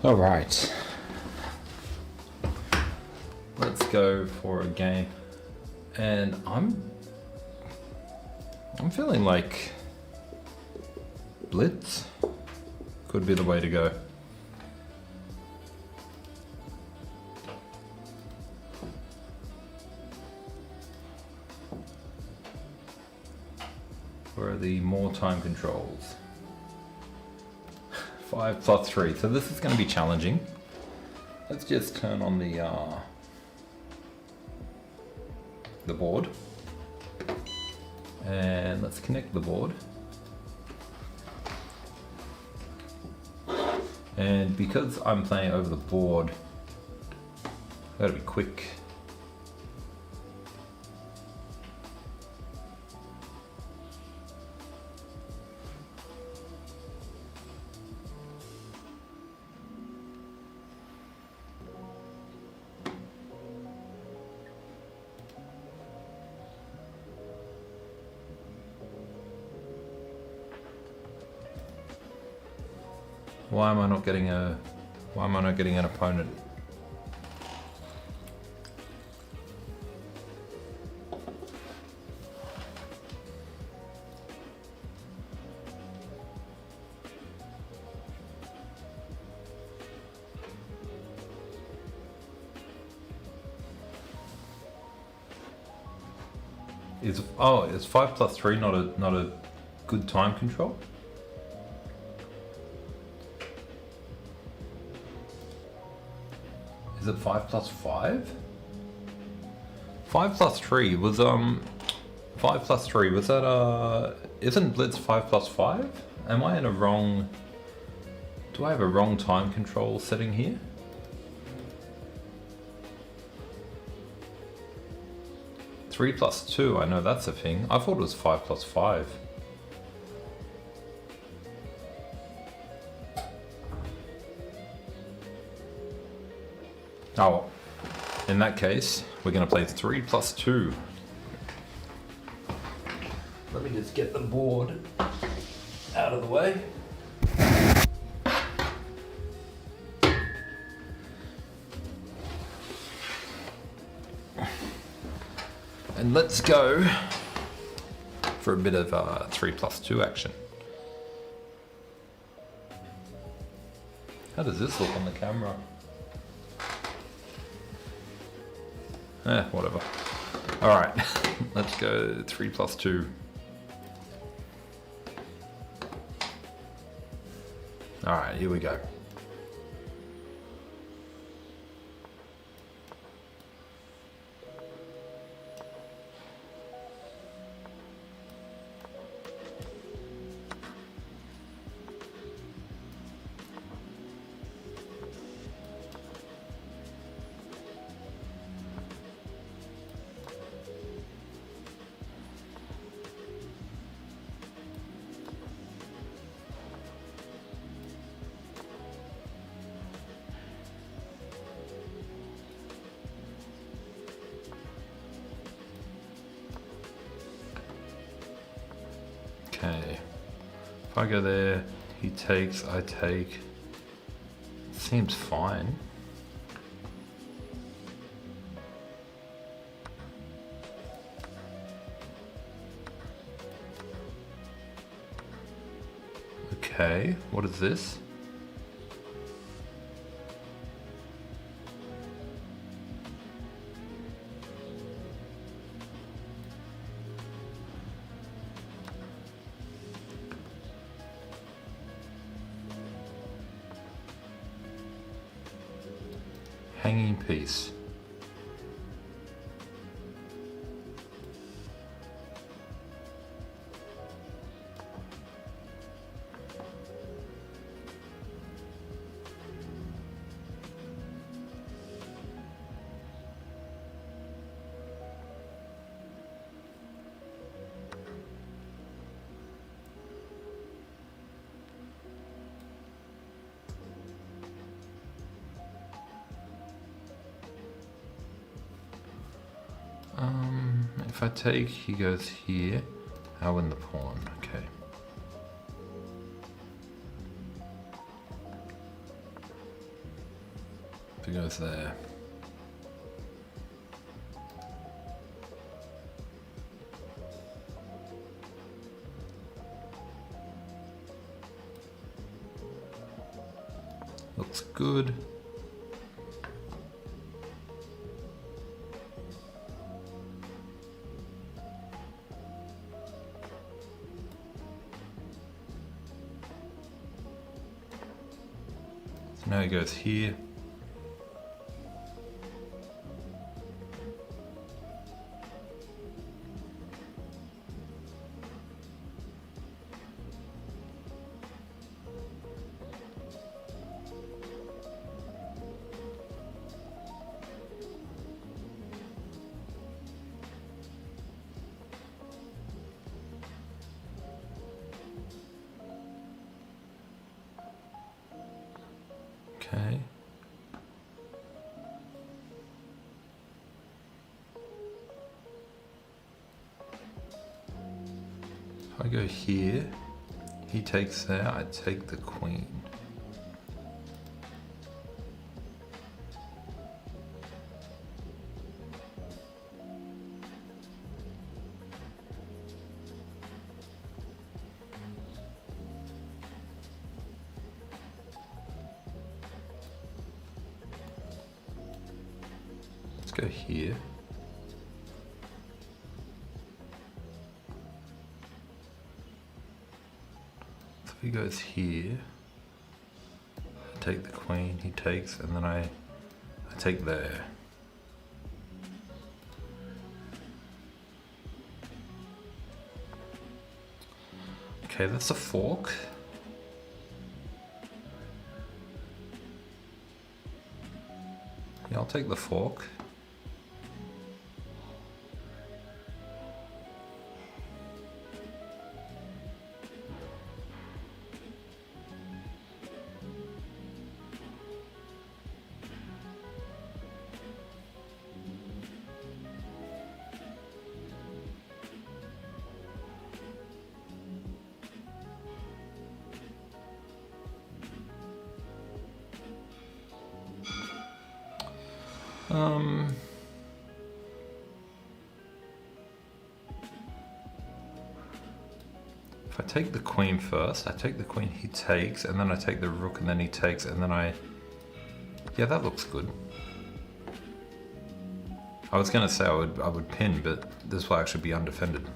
All right. Let's go for a game. And I'm feeling like blitz could be the way to go. Where are the more time controls? 5 plus 3. So this is going to be challenging. Let's just turn on the board. And let's connect the board. And because I'm playing over the board, I've got to be quick. Why am I not getting an opponent? Is 5 plus 3 not a good time control? Is it 5 plus 5? 5 plus 3 was 5 plus 3 was that isn't blitz 5 plus 5? Am I in a wrong? Do I have a wrong time control setting here? Three plus 2, I know that's a thing. I thought it was 5 plus 5. Oh, in that case, we're going to play 3 plus 2. Let me just get the board out of the way. And let's go for a bit of 3 plus 2 action. How does this look on the camera? Whatever. Alright, let's go 3 plus 2. Alright, here we go. Okay, if I go there, he takes, I take. Seems fine. Okay, what is this? Hanging piece. If I take, he goes here. I win the pawn, okay. he goes there. Looks good. So now he goes here. Okay. If I go here, he takes there, I take the queen. Let's go here. So he goes here. I take the queen, he takes, and then I take there. Okay, that's a fork. Yeah, I'll take the fork. If I take the queen first, I take the queen, he takes, and then I take the rook, and then he takes, and then yeah, that looks good. I was gonna say I would pin, but this will actually be undefended.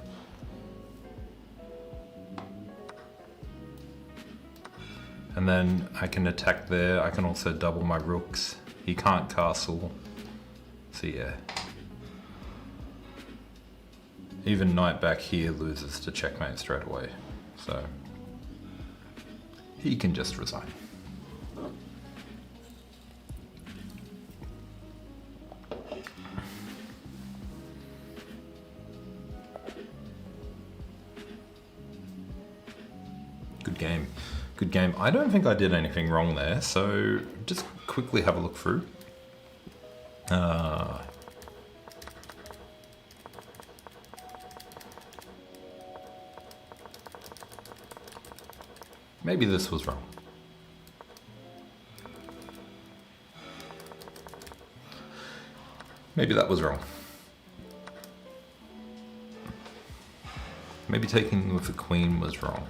And then I can attack there, I can also double my rooks. He can't castle. So yeah. Even knight back here loses to checkmate straight away. So he can just resign. Good game. Good game. I don't think I did anything wrong there, so just quickly have a look through. Maybe this was wrong. Maybe that was wrong. Maybe taking with the queen was wrong.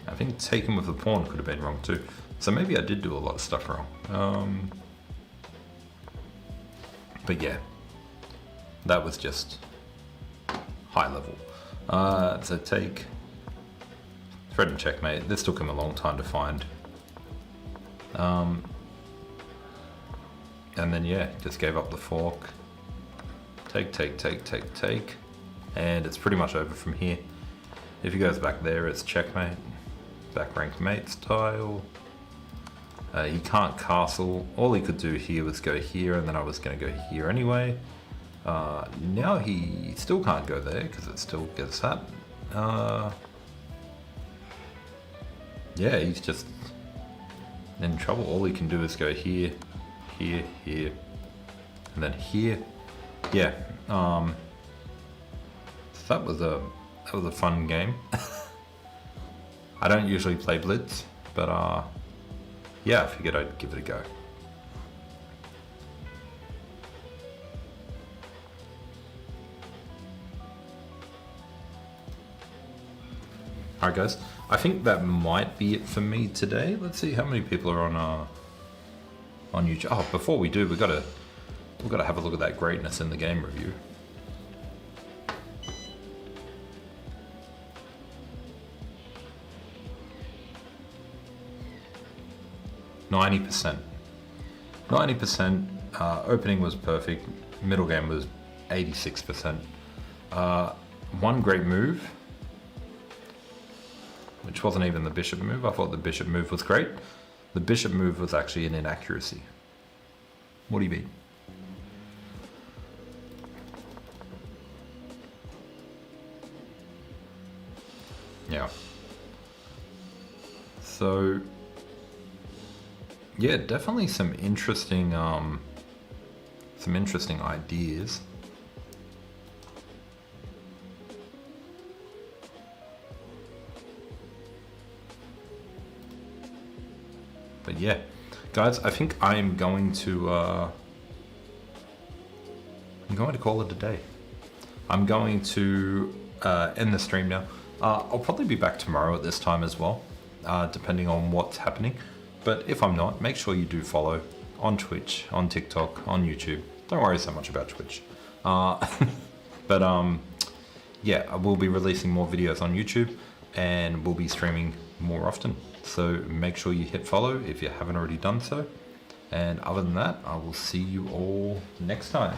I think taking with the pawn could have been wrong too. So maybe I did do a lot of stuff wrong. But yeah, that was just high level. So take, threat and checkmate. This took him a long time to find. And then yeah, just gave up the fork. Take, take, take, take, take. And it's pretty much over from here. If he goes back there, it's checkmate. Back ranked mate style. He can't castle. All he could do here was go here, and then I was going to go here anyway. Now he still can't go there because it still gets that. Yeah, he's just in trouble. All he can do is go here, here, here, and then here. Yeah. So that was a fun game. I don't usually play Blitz, but yeah, I figured I'd give it a go. Alright guys, I think that might be it for me today. Let's see how many people are on YouTube. Oh, before we do, we've got to have a look at that greatness in the game review. %. 90%. Opening was perfect. Middle game was 86%. One great move, which wasn't even the bishop move. I thought the bishop move was great. The bishop move was actually an inaccuracy. What do you mean? Yeah. So, yeah, definitely some interesting ideas. But yeah, guys, I think I am going to call it a day. I'm going to end the stream now. I'll probably be back tomorrow at this time as well, depending on what's happening. But if I'm not, make sure you do follow on Twitch, on TikTok, on YouTube. Don't worry so much about Twitch. But yeah, we'll be releasing more videos on YouTube, and we'll be streaming more often. So make sure you hit follow if you haven't already done so. And other than that, I will see you all next time.